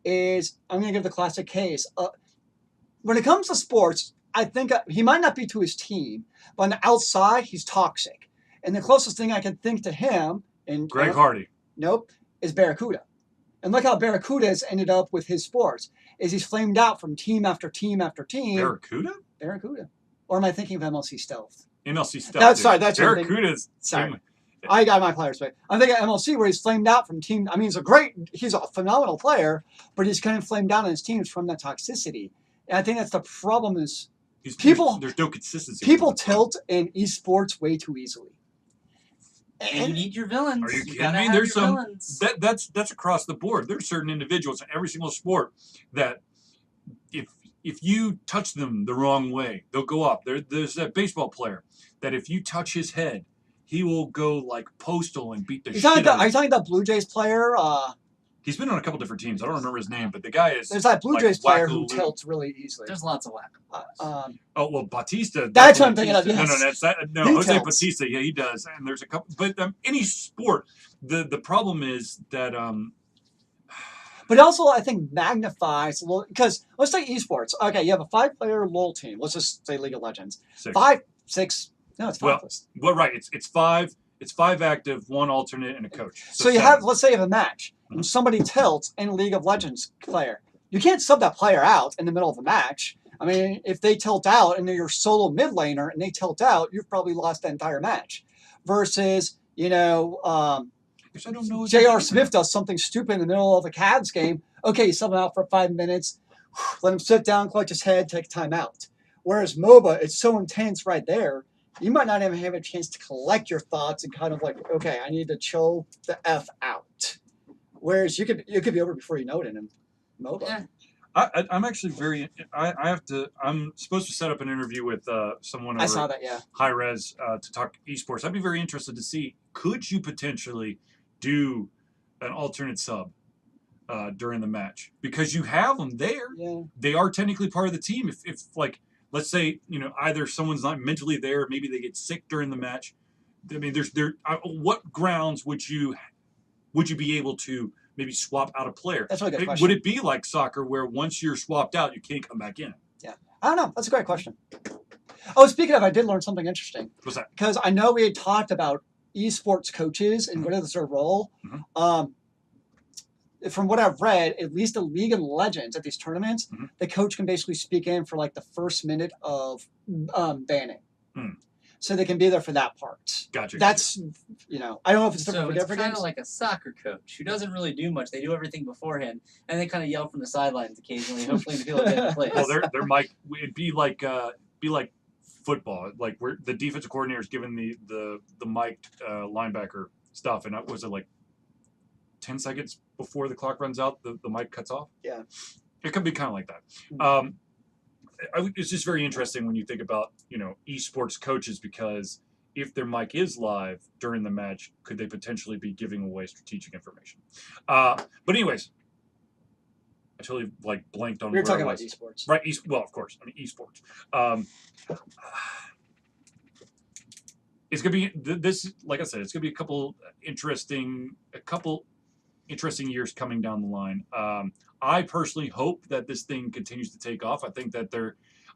Is I'm going to give the classic case. When it comes to sports, I think he might not be to his team, but on the outside, he's toxic. And the closest thing I can think to him, and Greg Hardy. Nope, is Barracuda. And look how Barracuda has ended up with his sports. Is he's flamed out from team after team after team. Barracuda? Barracuda. Or am I thinking of MLC Stealth? MLC Stealth. That's sorry. That's what I'm thinking. Barracuda's. Sorry. I got my players back. I'm thinking MLC where he's flamed out from team. I mean, he's a phenomenal player, but he's kind of flamed out on his teams from that toxicity. And I think that's the problem is there's no consistency. people tilt in esports way too easily. and you need your villains. Are you gotta kidding me? have There's your some villains. that's across the board. There's certain individuals in every single sport that if you touch them the wrong way, they'll go up. There's a baseball player that if you touch his head, he will go like postal and beat the shit out of Are you. you talking about Blue Jays player? He's been on a couple different teams. I don't remember his name, but the guy is. There's that Blue like Jays player Wacko who Lou. tilts really easily. There's lots of whack. Oh well, Batista. That's what I'm thinking of. No, Yes. that's that. No, He Jose tilts. Batista. Yeah, he does. And there's a couple, but any sport, the problem is that But also, I think magnifies a little because let's say esports. Okay, you have a 5-player LoL team. Let's just say League of Legends. 6. 5, 6. No, it's 5. Well, right. It's 5. It's 5 active, 1 alternate, and a coach. So you 7. have, let's say you have a match, and somebody tilts in a League of Legends player. You can't sub that player out in the middle of a match. I mean, if they tilt out and they're your solo mid laner and they tilt out, you've probably lost the entire match. Versus, Which I don't know. J.R. Smith does something stupid in the middle of a Cavs game. Okay, you sub him out for 5 minutes, let him sit down, collect his head, take time out. Whereas MOBA, it's so intense right there, you might not even have a chance to collect your thoughts and kind of like, okay, I need to chill the F out. Whereas you could be over before you know it in MOBA. Yeah. I'm actually very. I'm supposed to set up an interview with someone over I saw that, yeah. High Res to talk esports. I'd be very interested to see, could you potentially do an alternate sub during the match? Because you have them there. Yeah. They are technically part of the team. If like, let's say, either someone's not mentally there, maybe they get sick during the match. I mean, what grounds would you be able to maybe swap out a player? That's a really good question. Would it be like soccer where once you're swapped out, you can't come back in? Yeah. I don't know. That's a great question. Oh, speaking of, I did learn something interesting. What's that? Because I know we had talked about esports coaches and what is their role. From what I've read, at least in League of Legends at these tournaments, the coach can basically speak in for like the first minute of banning. So they can be there for that part. Gotcha. That's, I don't know if it's different So for it's different kind games. of like a soccer coach who doesn't really do much. They do everything beforehand, and they kind of yell from the sidelines occasionally, hopefully to feel a bit place. Well, there might it'd be like football, like where the defensive coordinator is given the mic'd linebacker stuff, and was it like 10 seconds before the clock runs out, the mic cuts off? Yeah. It could be kind of like that. It's just very interesting when you think about, esports coaches, because if their mic is live during the match, could they potentially be giving away strategic information? But anyways, I totally blanked on We were where talking I about was. esports. Right, well, of course, esports. It's gonna be this. Like I said, it's gonna be a couple interesting years coming down the line. I personally hope that this thing continues to take off. I think that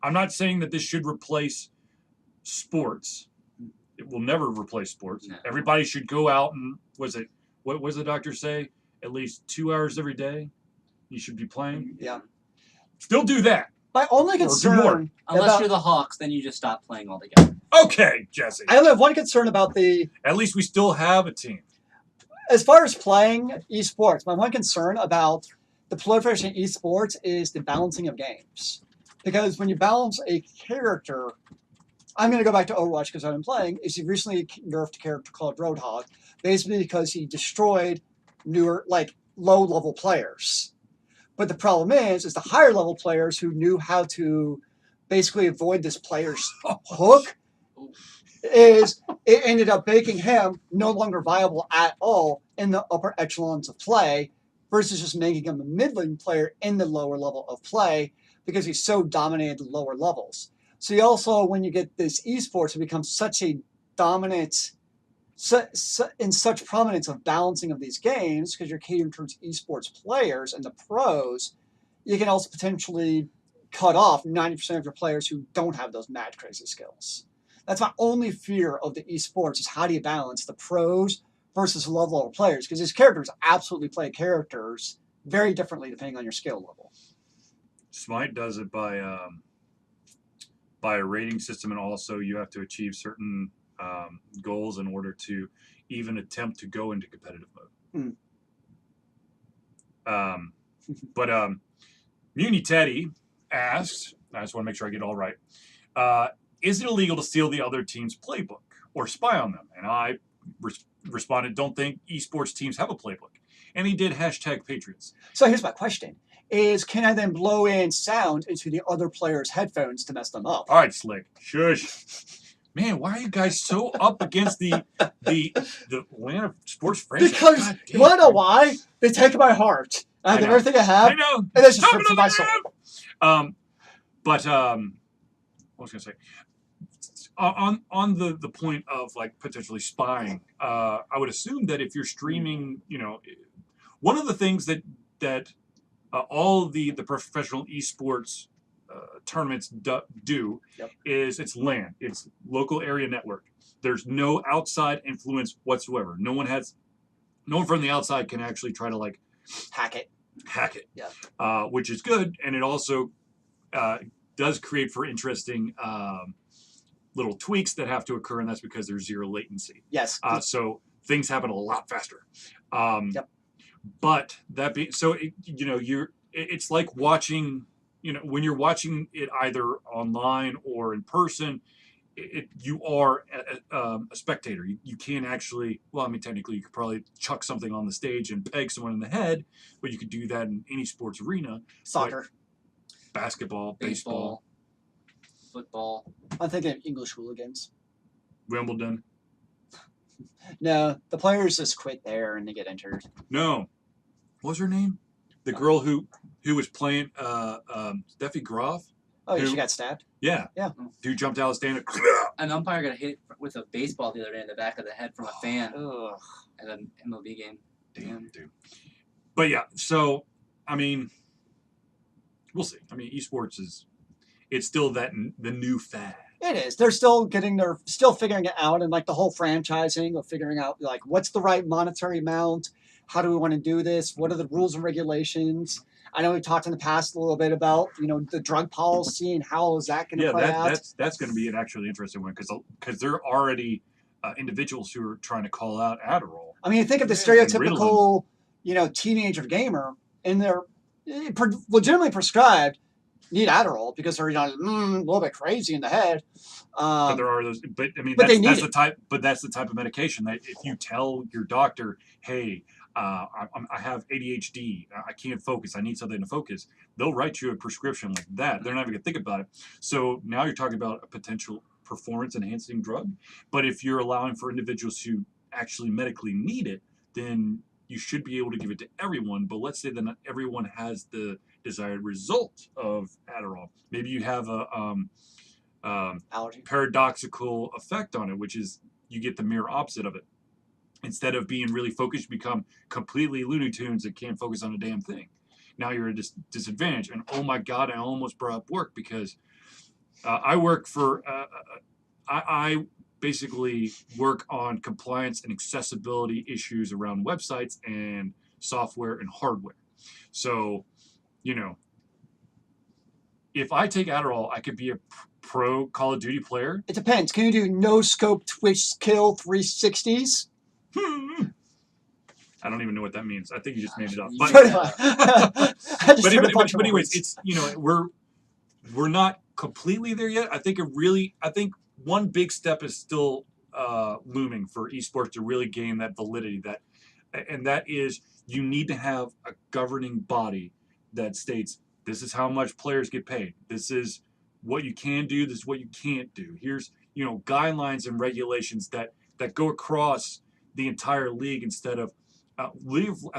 I'm not saying that this should replace sports. It will never replace sports. No. Everybody should go out and what does the doctor say? At least 2 hours every day you should be playing. Yeah. Still do that. My only do more. concern, Unless you're the Hawks, then you just stop playing altogether. Okay, Jesse. I only have one concern about At least we still have a team. as far as playing esports, my one concern about the proliferation of esports is the balancing of games. Because when you balance a character, I'm going to go back to Overwatch because I've been playing, is he recently nerfed a character called Roadhog, basically because he destroyed newer, like, low-level players. But the problem is the higher level players who knew how to basically avoid this player's hook, is it ended up making him no longer viable at all in the upper echelons of play versus just making him a mid-lane player in the lower level of play because he so dominated the lower levels. So you also, when you get this esports, it becomes such a dominant, in such prominence of balancing of these games because you're catering towards esports players and the pros, you can also potentially cut off 90% of your players who don't have those mad crazy skills. That's my only fear of the esports is how do you balance the pros versus low-level players because these characters absolutely play characters very differently depending on your skill level. Smite does it by a rating system, and also you have to achieve certain goals in order to even attempt to go into competitive mode. But Muni Teddy asked, I just want to make sure I get it all right, is it illegal to steal the other team's playbook or spy on them? And I responded, don't think esports teams have a playbook. And he did #Patriots. So here's my question. Can I then blow in sound into the other player's headphones to mess them up? All right, Slick. Shush. Man, why are you guys so up against the Atlanta sports franchise? Because you want to know why? They take my heart. I give everything I have. I know. And it's just for my soul. What was I going to say? On the point of like potentially spying, I would assume that if you're streaming, one of the things that all the professional esports tournaments do is it's LAN. It's local area network. There's no outside influence whatsoever. No one from the outside can actually try to like hack it. Yeah. Which is good, and it also does create for interesting little tweaks that have to occur, and that's because there's zero latency. Yes. So things happen a lot faster. But that being so, it's like watching. When you're watching it either online or in person, you are a spectator. You can't actually. Well, I mean, technically, you could probably chuck something on the stage and peg someone in the head, but you could do that in any sports arena. Soccer, basketball, baseball, football. I'm thinking of English hooligans. Wimbledon. No, the players just quit there and they get entered. No, what was her name? The girl who was playing Steffi Graf. Oh, she got stabbed? Yeah. Yeah. Dude jumped out of the stand. An umpire got hit with a baseball the other day in the back of the head from a fan Ugh. at an MLB game. Damn, dude. But yeah, so, I mean, we'll see. I mean, esports it's still the new fad. It is. They're still figuring it out, and like the whole franchising of figuring out like what's the right monetary amount, how do we want to do this, what are the rules and regulations. I know we talked in the past a little bit about the drug policy and how is that going to play out. That's going to be an actually interesting one because there are already individuals who are trying to call out Adderall. I mean, you think of the stereotypical teenager gamer, and they're legitimately prescribed. Need Adderall because they're a little bit crazy in the head. But there are those. But I mean, that's the type of medication that if you tell your doctor, hey, I have ADHD, I can't focus, I need something to focus, they'll write you a prescription like that. They're not even gonna think about it. So now you're talking about a potential performance enhancing drug. But if you're allowing for individuals who actually medically need it, then you should be able to give it to everyone. But let's say that not everyone has the desired result of Adderall. Maybe you have a allergy paradoxical effect on it, which is you get the mirror opposite of it. Instead of being really focused, you become completely Looney Tunes that can't focus on a damn thing. Now you're at a disadvantage. And oh my God, I almost brought up work because I work for, I basically work on compliance and accessibility issues around websites and software and hardware. So, if I take Adderall, I could be a pro Call of Duty player. It depends. Can you do no scope twitch kill 360s? I don't even know what that means. I think you just made it up. You But made it up. I just heard a bunch of anyways, words. it's we're not completely there yet. I think one big step is still looming for esports to really gain that validity. And that is you need to have a governing body that states this is how much players get paid. This is what you can do. This is what you can't do. Here's guidelines and regulations that go across the entire league instead of I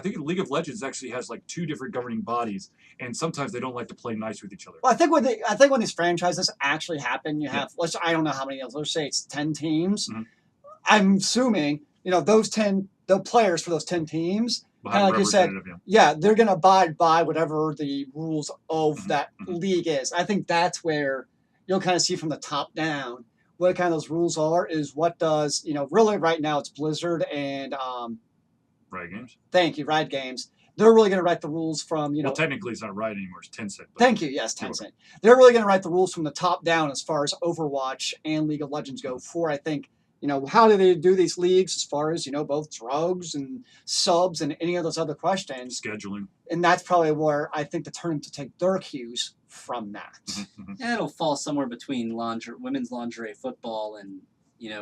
think League of Legends actually has like 2 different governing bodies, and sometimes they don't like to play nice with each other. Well, I think when these franchises actually happen, you have I don't know how many. Let's say it's 10 teams. Mm-hmm. I'm assuming the players for those 10 teams, kind of like you said, they're going to abide by whatever the rules of that league is. I think that's where you'll kind of see from the top down what kind of those rules are. Is what does really right now it's Blizzard and Riot Games. Thank you, Riot Games. They're really going to write the rules from Well, technically it's not Riot anymore; it's Tencent. Thank you. Yes, Tencent. They're really going to write the rules from the top down as far as Overwatch and League of Legends go. For I think how do they do these leagues as far as both drugs and subs and any of those other questions. Scheduling. And that's probably where I think the tournament to take their cues from that. Yeah, it'll fall somewhere between women's lingerie football and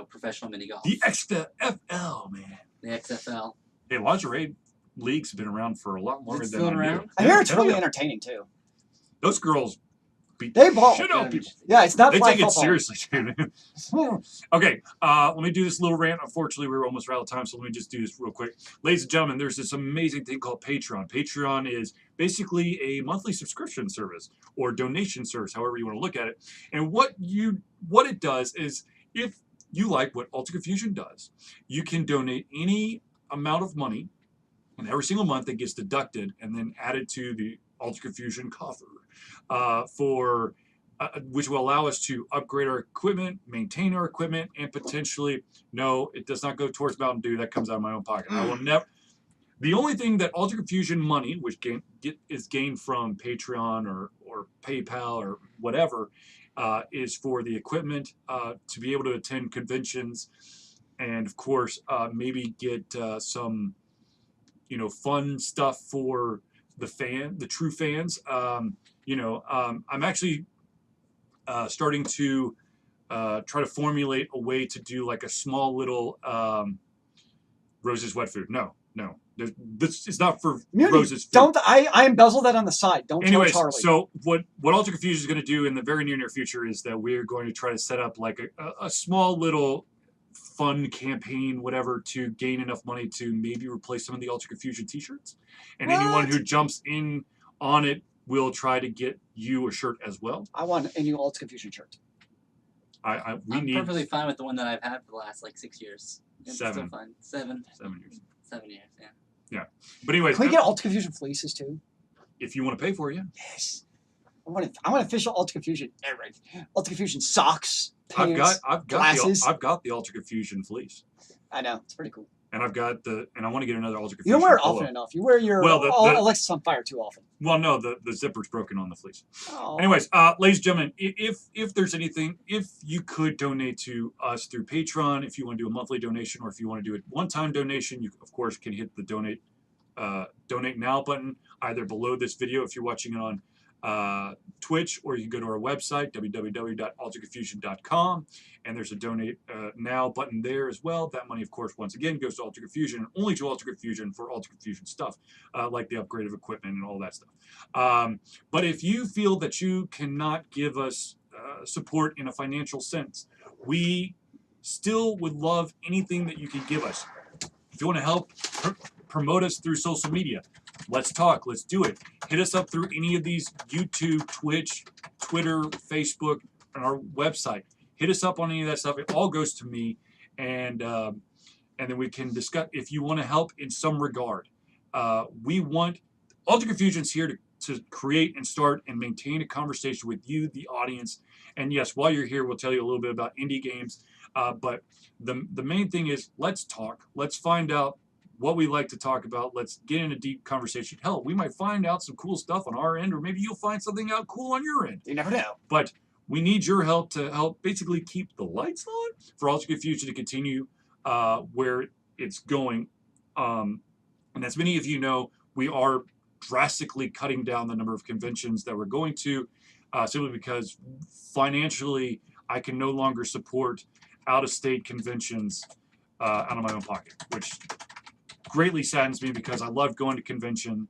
professional mini golf. The XFL, man. The XFL. Hey, lingerie leagues have been around for a lot longer than still I knew. around? I hear it's really entertaining too. Those girls beat They ball. shit out of people. Yeah, it's not They flag take it football. seriously, dude. Okay, let me do this little rant. Unfortunately, we were almost out of time, so let me just do this real quick. Ladies and gentlemen, there's this amazing thing called Patreon. Patreon is basically a monthly subscription service or donation service, however you want to look at it. And what it does is, if you like what Ultra Confusion does, you can donate any amount of money, and every single month it gets deducted and then added to the Ultra Confusion coffer, which will allow us to upgrade our equipment, maintain our equipment, and potentially, no, it does not go towards Mountain Dew. That comes out of my own pocket. I will never. The only thing that Ultra Confusion money, which is gained from Patreon or PayPal or whatever, is for the equipment to be able to attend conventions, and of course, maybe get some, fun stuff for the true fans. I'm actually starting to try to formulate a way to do like a small little Rose's wet food. No. This is not for Rose's food. Don't I embezzle that on the side. Don't tell Charlie. So what Ultra Confusion is going to do in the very near future is that we're going to try to set up like a small little fun campaign, whatever, to gain enough money to maybe replace some of the Ultra Confusion t-shirts. And anyone who jumps in on it will try to get you a shirt as well. I want a new Ultra Confusion shirt. I'm perfectly fine with the one that I've had for the last 6 years. It's 7. Still fine. 7 years. 7 years, yeah. Yeah. But anyways, can we get Ultra Confusion fleeces too? If you want to pay for it, yeah. Yes. I want official Ultra Confusion. Ultra Confusion socks, pants, glasses. I've got the Ultra Confusion fleece. I know, it's pretty cool. And I want to get another Ultra Confusion. You don't wear it polo. often enough. You wear your Alexis on fire too often. Well, no, the zipper's broken on the fleece. Oh. Anyways, ladies and gentlemen, if there's anything, if you could donate to us through Patreon, if you want to do a monthly donation, or if you want to do a one-time donation, you of course can hit the donate now button either below this video if you're watching it on Twitch, or you can go to our website, www.ultraconfusion.com, and there's a donate now button there as well. That money, of course, once again, goes to Ultra Confusion, and only to Ultra Confusion for Ultra Confusion stuff, like the upgrade of equipment and all that stuff. But if you feel that you cannot give us support in a financial sense, we still would love anything that you can give us. If you want to help promote us through social media, let's talk. Let's do it. Hit us up through any of these YouTube, Twitch, Twitter, Facebook, and our website. Hit us up on any of that stuff. It all goes to me, and then we can discuss if you want to help in some regard. We want Ultra Confusion's here to create and start and maintain a conversation with you, the audience. And yes, while you're here, we'll tell you a little bit about indie games. But the main thing is, let's talk. Let's find out what we like to talk about. Let's get in a deep conversation. Hell, we might find out some cool stuff on our end, or maybe you'll find something out cool on your end. You never know. But we need your help to help basically keep the lights on for Ultra Confusion to continue where it's going. And as many of you know, we are drastically cutting down the number of conventions that we're going to, simply because financially I can no longer support out-of-state conventions out of my own pocket, which greatly saddens me because I love going to convention.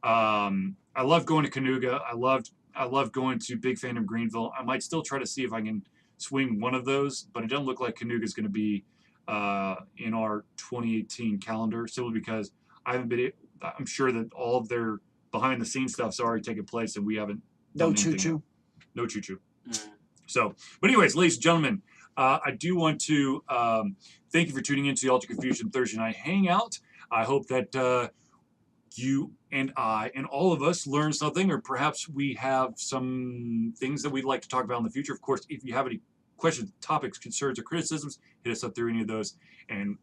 I love going to Canuga. I love going to Big Fan of Greenville. I might still try to see if I can swing one of those, but it doesn't look like Canuga is going to be in our 2018 calendar, simply because I haven't been. I'm sure that all of their behind-the-scenes stuff's already taken place, and we haven't. No choo-choo. No choo-choo. So, but anyways, ladies and gentlemen, I do want to thank you for tuning into the Ultra Confusion Thursday Night Hangout. I hope that you and I and all of us learn something, or perhaps we have some things that we'd like to talk about in the future. Of course, if you have any questions, topics, concerns, or criticisms, hit us up through any of those, and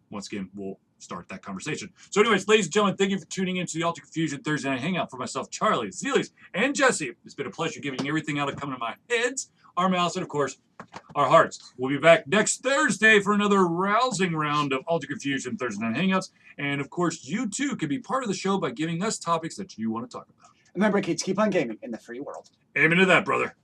once again, we'll start that conversation. So anyways, ladies and gentlemen, thank you for tuning into the Ultra Confusion Thursday Night Hangout. For myself, Charlie, Zealeus, and Jesse, it's been a pleasure giving everything out of coming to my heads, our mouths, and of course, our hearts. We'll be back next Thursday for another rousing round of Ultra Confusion Thursday Night Hangouts. And of course, you too can be part of the show by giving us topics that you want to talk about. Remember, kids, keep on gaming in the free world. Amen to that, brother.